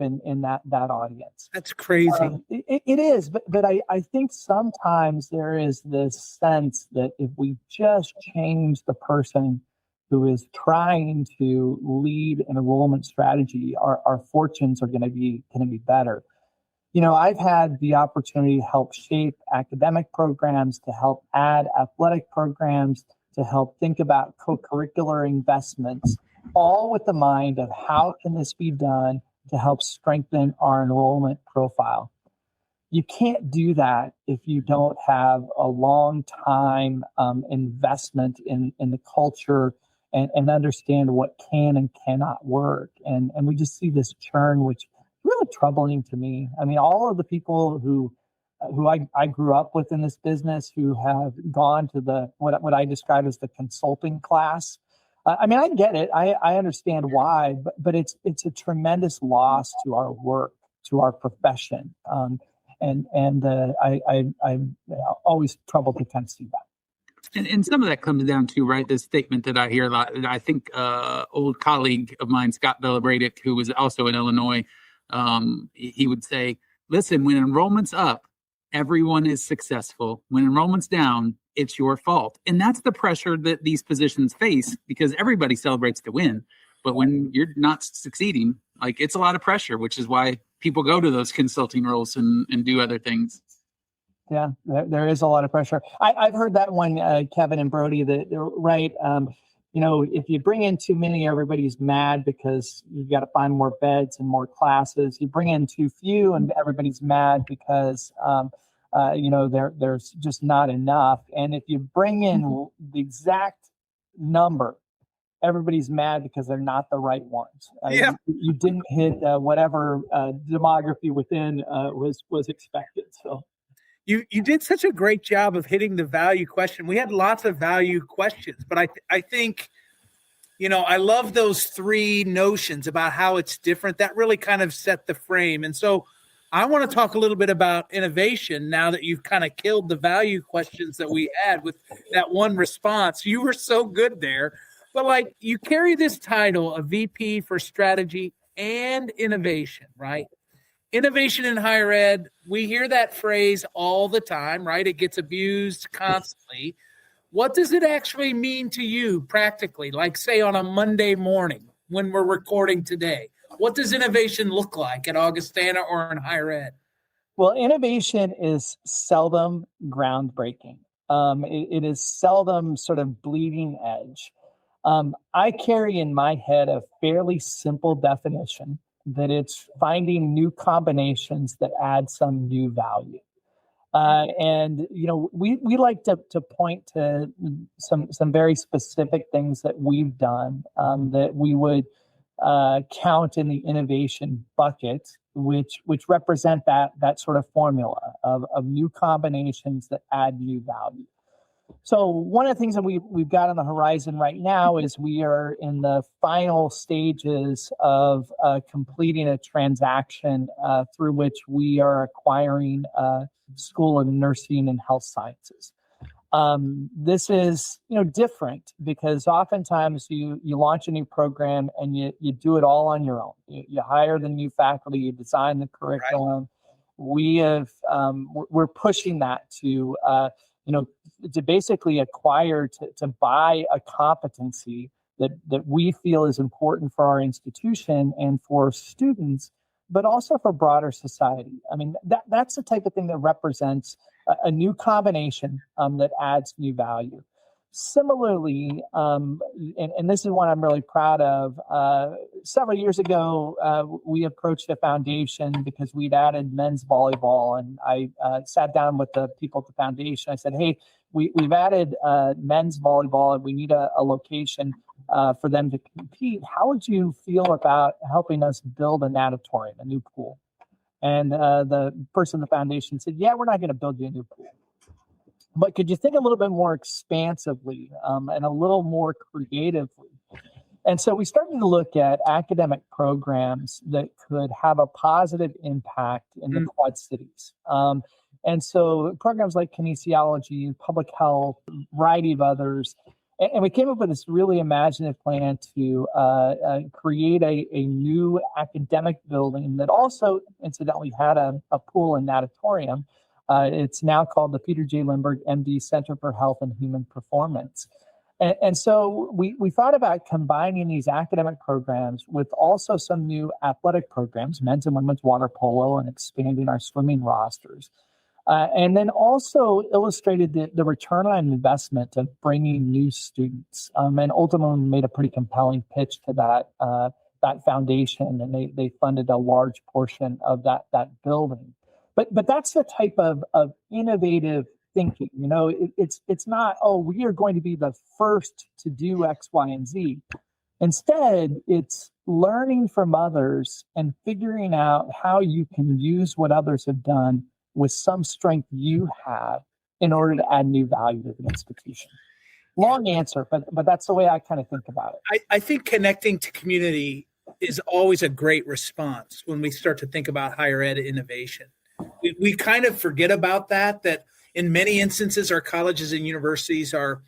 in that audience. That's crazy. It is, but I think sometimes there is this sense that if we just change the person who is trying to lead an enrollment strategy, our fortunes are going to be better. I've had the opportunity to help shape academic programs, to help add athletic programs, to help think about co-curricular investments, all with the mind of how can this be done to help strengthen our enrollment profile. You can't do that if you don't have a long time investment in the culture and understand what can and cannot work. And we just see this churn, which is really troubling to me. I mean, all of the people who I grew up with in this business, who have gone to what I describe as the consulting class. I mean, I get it. I understand why, but it's a tremendous loss to our work, to our profession. And I'm always troubled to kind of see that. And some of that comes down to, right, this statement that I hear a lot. I think old colleague of mine, Scott Bellabradick, who was also in Illinois, he would say, listen, when enrollment's up everyone is successful. When enrollment's down, it's your fault. And that's the pressure that these positions face, because everybody celebrates the win. But when you're not succeeding, like, it's a lot of pressure, which is why people go to those consulting roles and do other things. Yeah, there is a lot of pressure. I've heard that one, Kevin and Brody, that right. If you bring in too many, everybody's mad because you've got to find more beds and more classes. You bring in too few, and everybody's mad because there's just not enough. And if you bring in the exact number, everybody's mad because they're not the right ones. You didn't hit whatever demography within was expected. So. You did such a great job of hitting the value question. We had lots of value questions, but I think, I love those three notions about how it's different. That really kind of set the frame. And so I want to talk a little bit about innovation now that you've kind of killed the value questions that we had with that one response. You were so good there. But you carry this title, a VP for strategy and innovation, right? Innovation in higher ed, we hear that phrase all the time, right? It gets abused constantly. What does it actually mean to you practically? Like, say, on a Monday morning when we're recording today, what does innovation look like at Augustana or in higher ed? Well, innovation is seldom groundbreaking. It is seldom sort of bleeding edge. I carry in my head a fairly simple definition that it's finding new combinations that add some new value. We like to point to some very specific things that we've done that we would count in the innovation bucket, which represent that sort of formula of new combinations that add new value. So one of the things that we've got on the horizon right now is we are in the final stages of completing a transaction through which we are acquiring a School of Nursing and Health Sciences. This is different because oftentimes you launch a new program and you do it all on your own. You hire the new faculty, you design the curriculum. Right. We're pushing that to basically acquire, to buy a competency that we feel is important for our institution and for students, but also for broader society. I mean, that's the type of thing that represents a new combination that adds new value. Similarly, and this is one I'm really proud of, several years ago, we approached a foundation because we'd added men's volleyball, and I sat down with the people at the foundation. I said, hey, we've added men's volleyball, and we need a location for them to compete. How would you feel about helping us build a natatorium, a new pool? And the person in the foundation said, yeah, we're not going to build you a new pool, but could you think a little bit more expansively and a little more creatively? And so we started to look at academic programs that could have a positive impact in the Quad Cities. And so programs like kinesiology, public health, a variety of others. And we came up with this really imaginative plan to create a new academic building that also, incidentally, had a pool and natatorium. It's now called the Peter J. Lindbergh, MD, Center for Health and Human Performance. And so we thought about combining these academic programs with also some new athletic programs, men's and women's water polo, and expanding our swimming rosters. And then also illustrated the return on investment of bringing new students. And ultimately made a pretty compelling pitch to that foundation, and they funded a large portion of that building. But that's the type of innovative thinking. It's not, we are going to be the first to do X, Y, and Z. Instead, it's learning from others and figuring out how you can use what others have done with some strength you have in order to add new value to the institution. Long answer, but that's the way I kind of think about it. I think connecting to community is always a great response when we start to think about higher ed innovation. We kind of forget about that in many instances, our colleges and universities are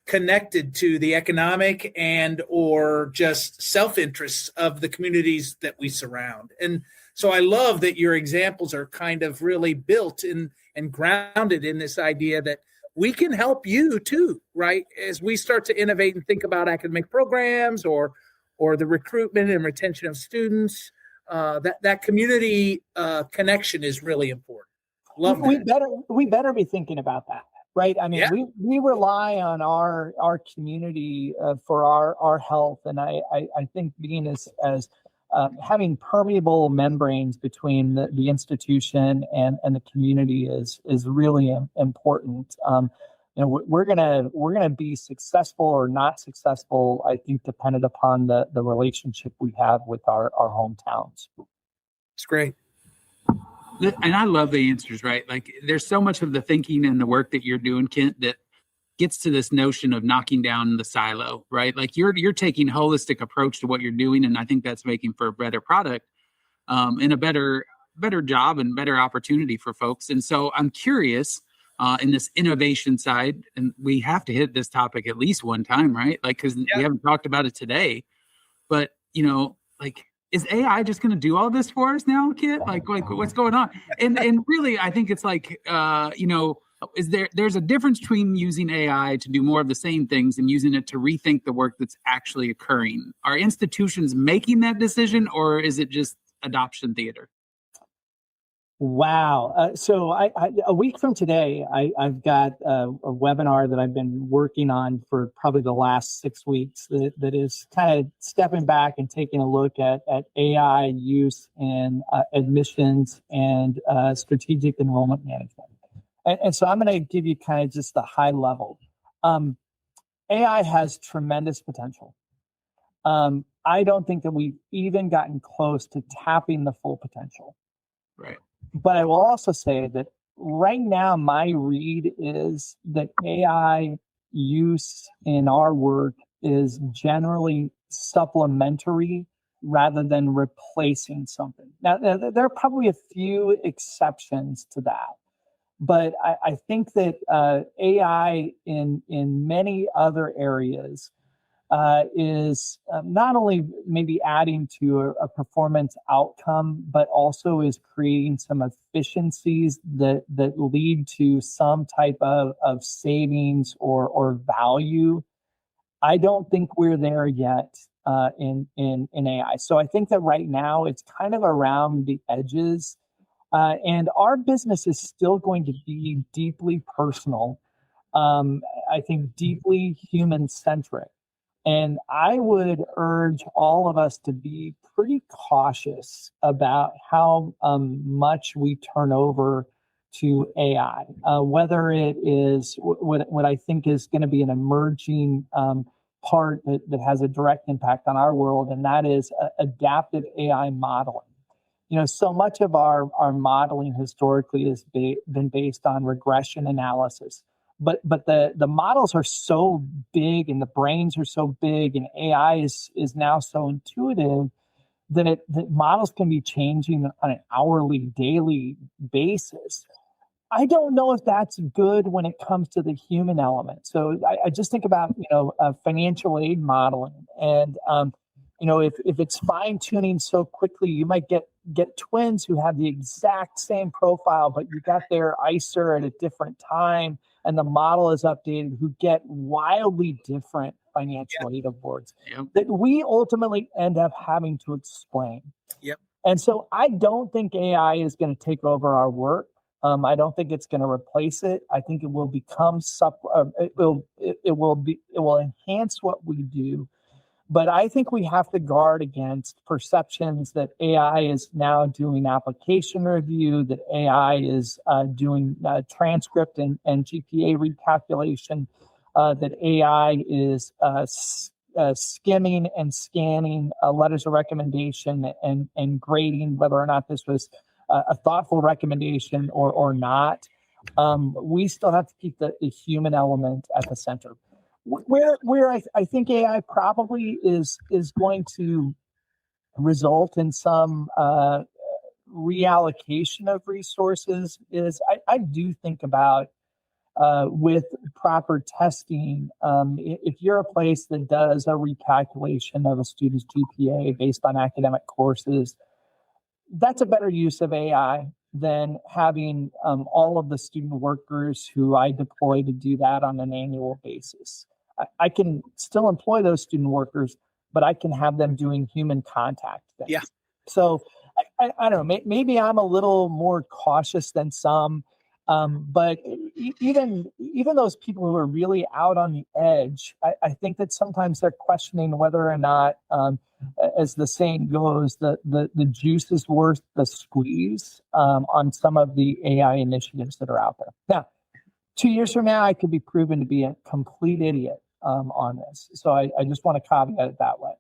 connected to the economic and or just self-interests of the communities that we surround. And So I love that your examples are kind of really built in and grounded in this idea that we can help you too, right? As we start to innovate and think about academic programs or the recruitment and retention of students, that community connection is really important. Love that. We better be thinking about that, right? I mean, Yeah. we rely on our community for our health, and I think being as having permeable membranes between the institution and the community is really important. We're gonna be successful or not successful, I think, dependent upon the relationship we have with our hometowns. It's great. And I love the answers, right? Like there's so much of the thinking and the work that you're doing, Kent, that gets to this notion of knocking down the silo, right? Like you're taking a holistic approach to what you're doing, and I think that's making for a better product, and a better job and better opportunity for folks. And so I'm curious, in this innovation side, and we have to hit this topic at least one time, right? Like because we haven't talked about it today, but like is AI just going to do all this for us now, Kit? Like what's going on? And really, I think it's like, is there's a difference between using AI to do more of the same things and using it to rethink the work that's actually occurring. Are institutions making that decision, or is it just adoption theater? Wow. So a week from today, I've got a webinar that I've been working on for probably the last 6 weeks that is kind of stepping back and taking a look at AI use in admissions and strategic enrollment management. And so I'm going to give you kind of just the high level. AI has tremendous potential. I don't think that we've even gotten close to tapping the full potential. Right. But I will also say that right now, my read is that AI use in our work is generally supplementary rather than replacing something. Now, there are probably a few exceptions to that. But I think that AI in many other areas is not only maybe adding to a performance outcome, but also is creating some efficiencies that lead to some type of savings or value. I don't think we're there yet in AI. So I think that right now it's kind of around the edges. And our business is still going to be deeply personal, I think deeply human-centric. And I would urge all of us to be pretty cautious about how much we turn over to AI, whether it is what I think is going to be an emerging part that has a direct impact on our world, and that is adaptive AI modeling. So much of our modeling historically has been based on regression analysis. But the models are so big and the brains are so big and AI is now so intuitive that models can be changing on an hourly, daily basis. I don't know if that's good when it comes to the human element. So I just think about financial aid modeling, and if it's fine tuning so quickly, you might get twins who have the exact same profile, but you got their ICER at a different time, and the model is updated, who get wildly different financial aid awards that we ultimately end up having to explain. Yep. And so I don't think AI is going to take over our work. I don't think it's going to replace it. I think it will become it will enhance what we do. But I think we have to guard against perceptions that AI is now doing application review, that AI is doing transcript and GPA recalculation, that AI is skimming and scanning letters of recommendation and grading whether or not this was a thoughtful recommendation or not. We still have to keep the human element at the center. Where I think AI probably is going to result in some reallocation of resources is I do think about with proper testing. If you're a place that does a recalculation of a student's GPA based on academic courses, that's a better use of AI than having all of the student workers who I deploy to do that on an annual basis. I can still employ those student workers, but I can have them doing human contact things. Yeah. So I don't know, maybe I'm a little more cautious than some, but even those people who are really out on the edge, I think that sometimes they're questioning whether or not, as the saying goes, the juice is worth the squeeze on some of the AI initiatives that are out there. Now, 2 years from now, I could be proven to be a complete idiot on this. So I just want to caveat it that way.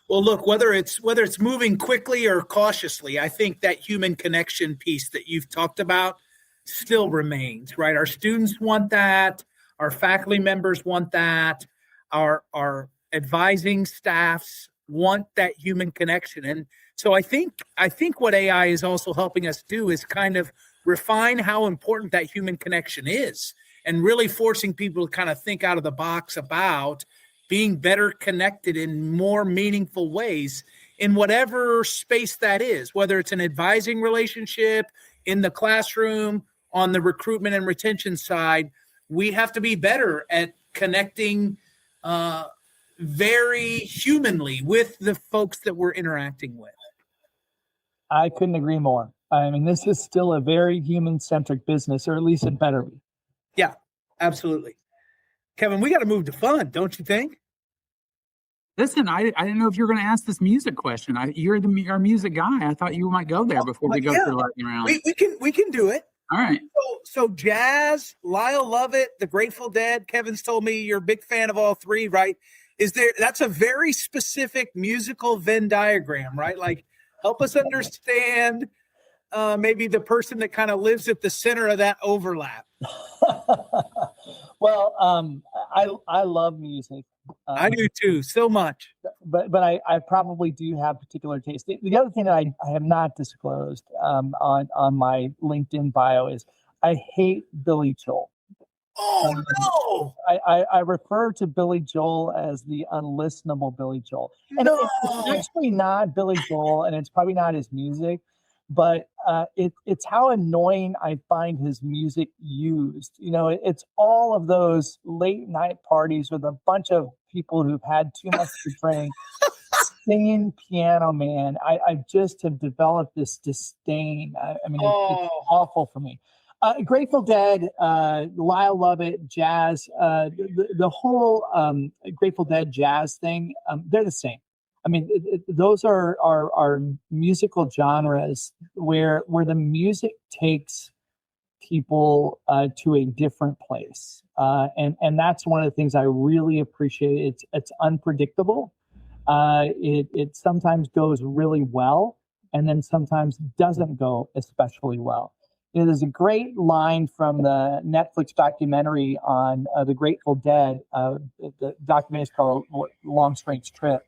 Well, look, whether it's moving quickly or cautiously, I think that human connection piece that you've talked about still remains, right? Our students want that. Our faculty members want that. Our advising staffs want that human connection. And so I think what AI is also helping us do is kind of refine how important that human connection is, and really forcing people to kind of think out of the box about being better connected in more meaningful ways in whatever space that is, whether it's an advising relationship, in the classroom, on the recruitment and retention side. We have to be better at connecting very humanly with the folks that we're interacting with. I couldn't agree more. I mean, this is still a very human-centric business, or at least it better be. Yeah, absolutely. Kevin, we got to move to fun, don't you think? Listen, I didn't know if you were going to ask this music question. You're our music guy. I thought you might go there before we go through lightning round. We can do it. All right. So jazz, Lyle Lovett, the Grateful Dead. Kevin's told me you're a big fan of all three, right? That's a very specific musical Venn diagram, right? Like, help us understand maybe the person that kind of lives at the center of that overlap. Well, I love music. I do too, so much. But I probably do have particular taste. The other thing that I have not disclosed on my LinkedIn bio is I hate Billy Joel. Oh, no. I refer to Billy Joel as the unlistenable Billy Joel. And it's actually not Billy Joel, and it's probably not his music, but it's how annoying I find his music used. You know, it's all of those late night parties with a bunch of people who've had too much to drink singing Piano Man. I just have developed this disdain. I mean, it's awful for me. Grateful Dead, Lyle Lovett, jazz, the whole Grateful Dead jazz thing, they're the same. I mean, those are musical genres where the music takes people to a different place, and that's one of the things I really appreciate. It's unpredictable. It sometimes goes really well, and then sometimes doesn't go especially well. You know, there's a great line from the Netflix documentary on the Grateful Dead. The documentary is called Long Strange Trip.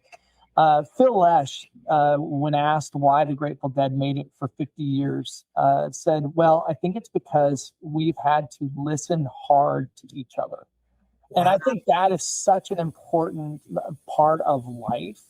Phil Lesh, when asked why the Grateful Dead made it for 50 years, said, well, I think it's because we've had to listen hard to each other. Wow. And I think that is such an important part of life,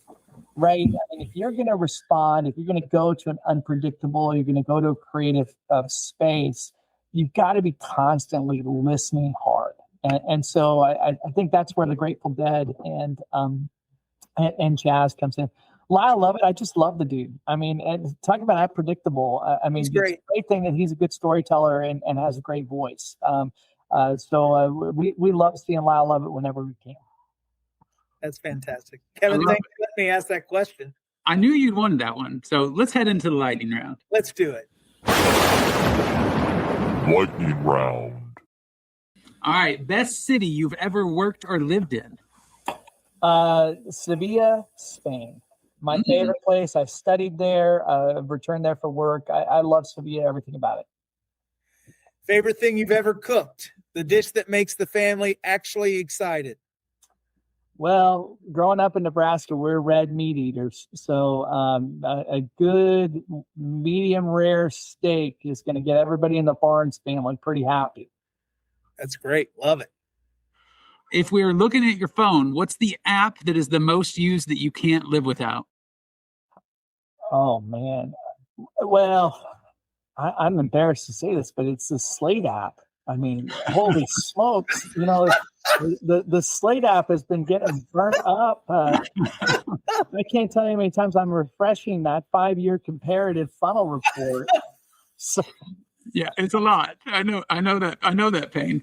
right? I mean, if you're going to respond, if you're going to go to an unpredictable, you're going to go to a creative space, you've got to be constantly listening hard. And so I think that's where the Grateful Dead and jazz comes in. Lyle Lovett, I just love the dude. I mean, and talking about unpredictable. I mean, it's a great thing that he's a good storyteller and has a great voice. So we love seeing Lyle Lovett whenever we can. That's fantastic. Kevin, thanks for letting me ask that question. I knew you'd wanted that one. So let's head into the lightning round. Let's do it. Lightning round. All right. Best city you've ever worked or lived in? Sevilla, Spain. My favorite place. I've studied there. I've returned there for work. I love Sevilla, everything about it. Favorite thing you've ever cooked? The dish that makes the family actually excited. Well, growing up in Nebraska, we're red meat eaters. So a good medium rare steak is going to get everybody in the Barnds family pretty happy. That's great. Love it. If we were looking at your phone, what's the app that is the most used that you can't live without? Oh, man. Well, I'm embarrassed to say this, but it's the Slate app. I mean, holy smokes! The Slate app has been getting burnt up. I can't tell you how many times I'm refreshing that 5-year comparative funnel report. So, Yeah, it's a lot. I know that pain.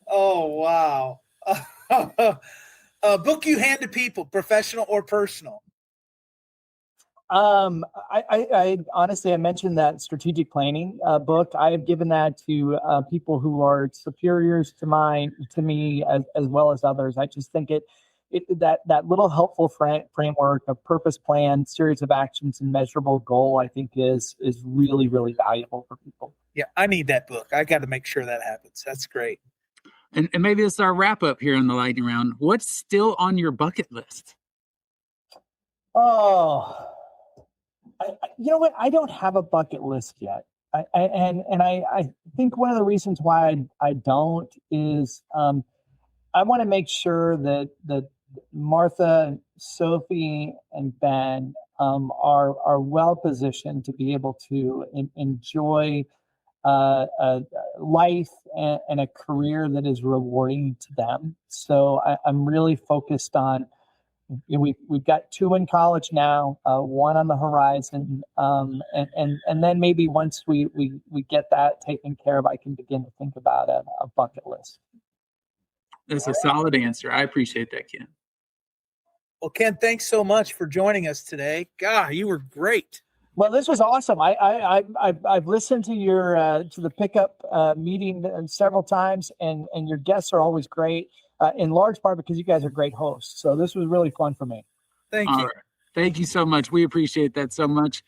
Oh, wow. Book you hand to people, professional or personal? I honestly, I mentioned that strategic planning book. I have given that to people who are superiors to me, as well as others. I just think that little helpful framework of purpose, plan, series of actions, and measurable goal, I think is really, really valuable for people. Yeah, I need that book. I got to make sure that happens. That's great. And maybe this is our wrap up here in the lightning round. What's still on your bucket list? Oh, you know what? I don't have a bucket list yet. I think one of the reasons why I don't is I want to make sure that Martha, Sophie, and Ben are well positioned to be able to enjoy life and a career that is rewarding to them. So I'm really focused on. We've got 2 in college now, 1 on the horizon, and then maybe once we get that taken care of, I can begin to think about a bucket list. That's a solid answer. I appreciate that, Ken. Well, Ken, thanks so much for joining us today. God, you were great. Well, this was awesome. I've listened to to the pickup meeting several times, and your guests are always great. In large part because you guys are great hosts. So this was really fun for me. Thank you. Right. Thank you so much. We appreciate that so much.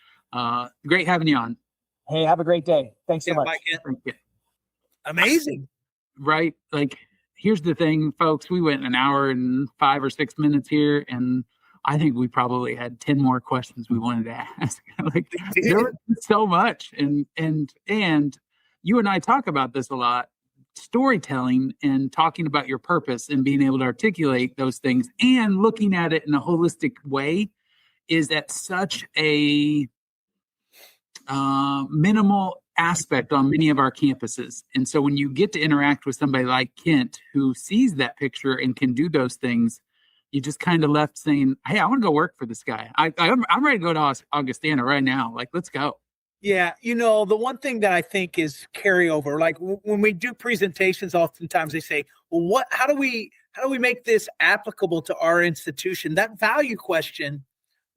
Great having you on. Hey, have a great day. Thanks so much. Bye, Ken. Amazing. Right. Like, here's the thing, folks. We went an hour and 5 or 6 minutes here, and I think we probably had 10 more questions we wanted to ask. Like, there was so much. And you and I talk about this a lot. Storytelling and talking about your purpose and being able to articulate those things and looking at it in a holistic way is at such a minimal aspect on many of our campuses. And so when you get to interact with somebody like Kent, who sees that picture and can do those things, you just kind of left saying, hey, I want to go work for this guy. I'm ready to go to Augustana right now. Like, let's go. Yeah, the one thing that I think is carryover, like when we do presentations, oftentimes they say, well, how do we make this applicable to our institution? That value question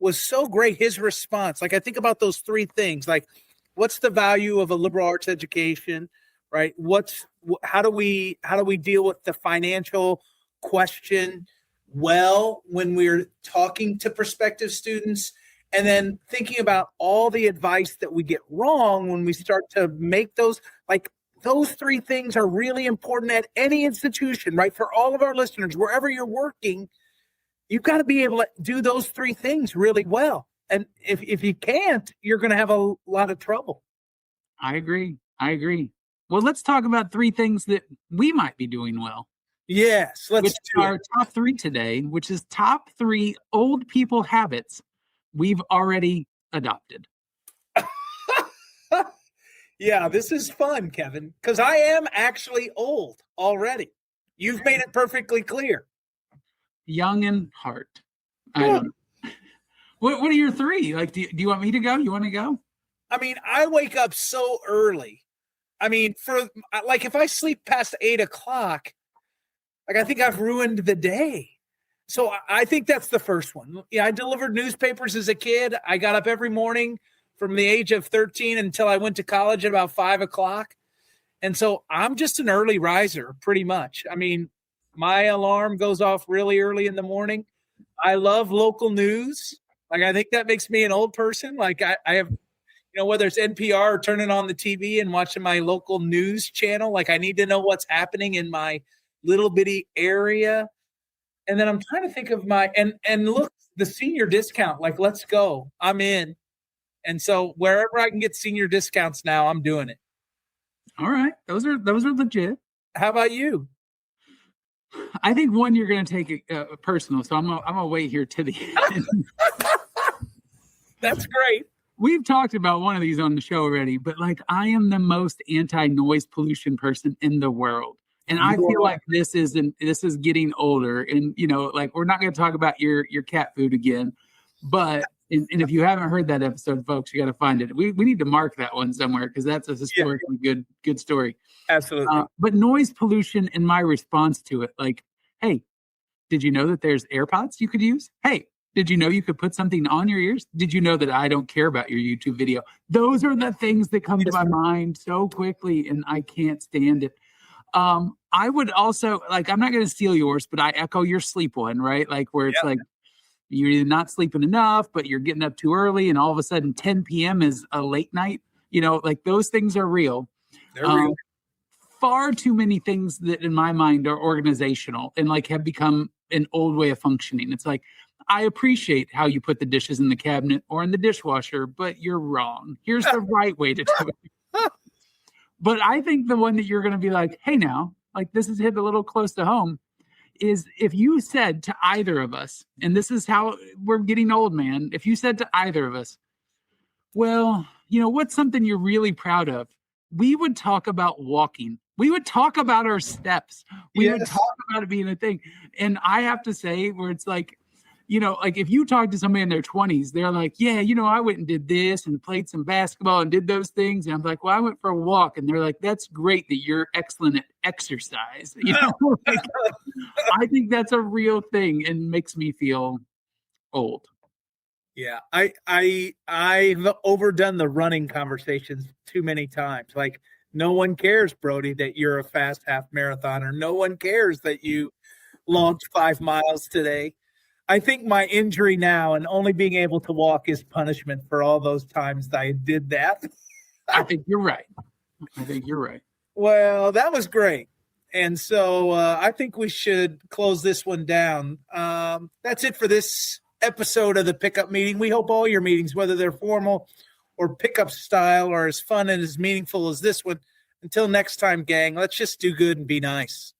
was so great. His response, like I think about those 3 things, like what's the value of a liberal arts education, right? How do we deal with the financial question well when we're talking to prospective students? And then thinking about all the advice that we get wrong when we start to make those 3 things are really important at any institution, right? For all of our listeners, wherever you're working, you've got to be able to do those 3 things really well. And if you can't, you're going to have a lot of trouble. I agree. Well, let's talk about 3 things that we might be doing well. Yes, let's do our top 3 today, which is top 3 old people habits we've already adopted. Yeah, this is fun, Kevin, because I am actually old already. You've made it perfectly clear. Young in heart. I don't know. What are your 3? Like, do you want me to go? You want to go? I mean, I wake up so early. I mean, if I sleep past 8 o'clock, like I think I've ruined the day. So I think that's the first one. Yeah, I delivered newspapers as a kid. I got up every morning from the age of 13 until I went to college at about 5 o'clock. And so I'm just an early riser, pretty much. I mean, my alarm goes off really early in the morning. I love local news. Like, I think that makes me an old person. Like, I have, whether it's NPR or turning on the TV and watching my local news channel, like I need to know what's happening in my little bitty area. And then I'm trying to think of and look, the senior discount, like, let's go. I'm in. And so wherever I can get senior discounts now, I'm doing it. All right. Those are legit. How about you? I think one, you're going to take it personal. So I'm going to wait here to the end. That's great. we've talked about one of these on the show already, but like I am the most anti-noise pollution person in the world. And I feel like this is getting older. And like we're not going to talk about your cat food again. But and if you haven't heard that episode, folks, you got to find it. We need to mark that one somewhere because that's a historically good story. Absolutely. But noise pollution and my response to it, like, hey, did you know that there's AirPods you could use? Hey, did you know you could put something on your ears? Did you know that I don't care about your YouTube video? Those are the things that come to my mind so quickly, and I can't stand it. I would also, like, I'm not going to steal yours, but I echo your sleep one, right? Like where it's like you're either not sleeping enough, but you're getting up too early, and all of a sudden 10 p.m. is a late night. Like those things are real. They're real. Far too many things that in my mind are organizational and like have become an old way of functioning. It's like, I appreciate how you put the dishes in the cabinet or in the dishwasher, but you're wrong. Here's the right way to do it. But I think the one that you're going to be like, hey, now, like this is hit a little close to home, is if you said to either of us, and this is how we're getting old, man, if you said to either of us, well, what's something you're really proud of? We would talk about walking. We would talk about our steps. We would talk about it being a thing. And I have to say, where it's like, like if you talk to somebody in their 20s, they're like, yeah, I went and did this and played some basketball and did those things. And I'm like, well, I went for a walk. And they're like, that's great that you're excellent at exercise. Like, I think that's a real thing and makes me feel old. Yeah, I've overdone the running conversations too many times. Like, no one cares, Brody, that you're a fast half marathoner. No one cares that you logged 5 miles today. I think my injury now and only being able to walk is punishment for all those times that I did that. I think you're right. Well, that was great. And so I think we should close this one down. That's it for this episode of the Pickup Meeting. We hope all your meetings, whether they're formal or pickup style, are as fun and as meaningful as this one. Until next time, gang, let's just do good and be nice.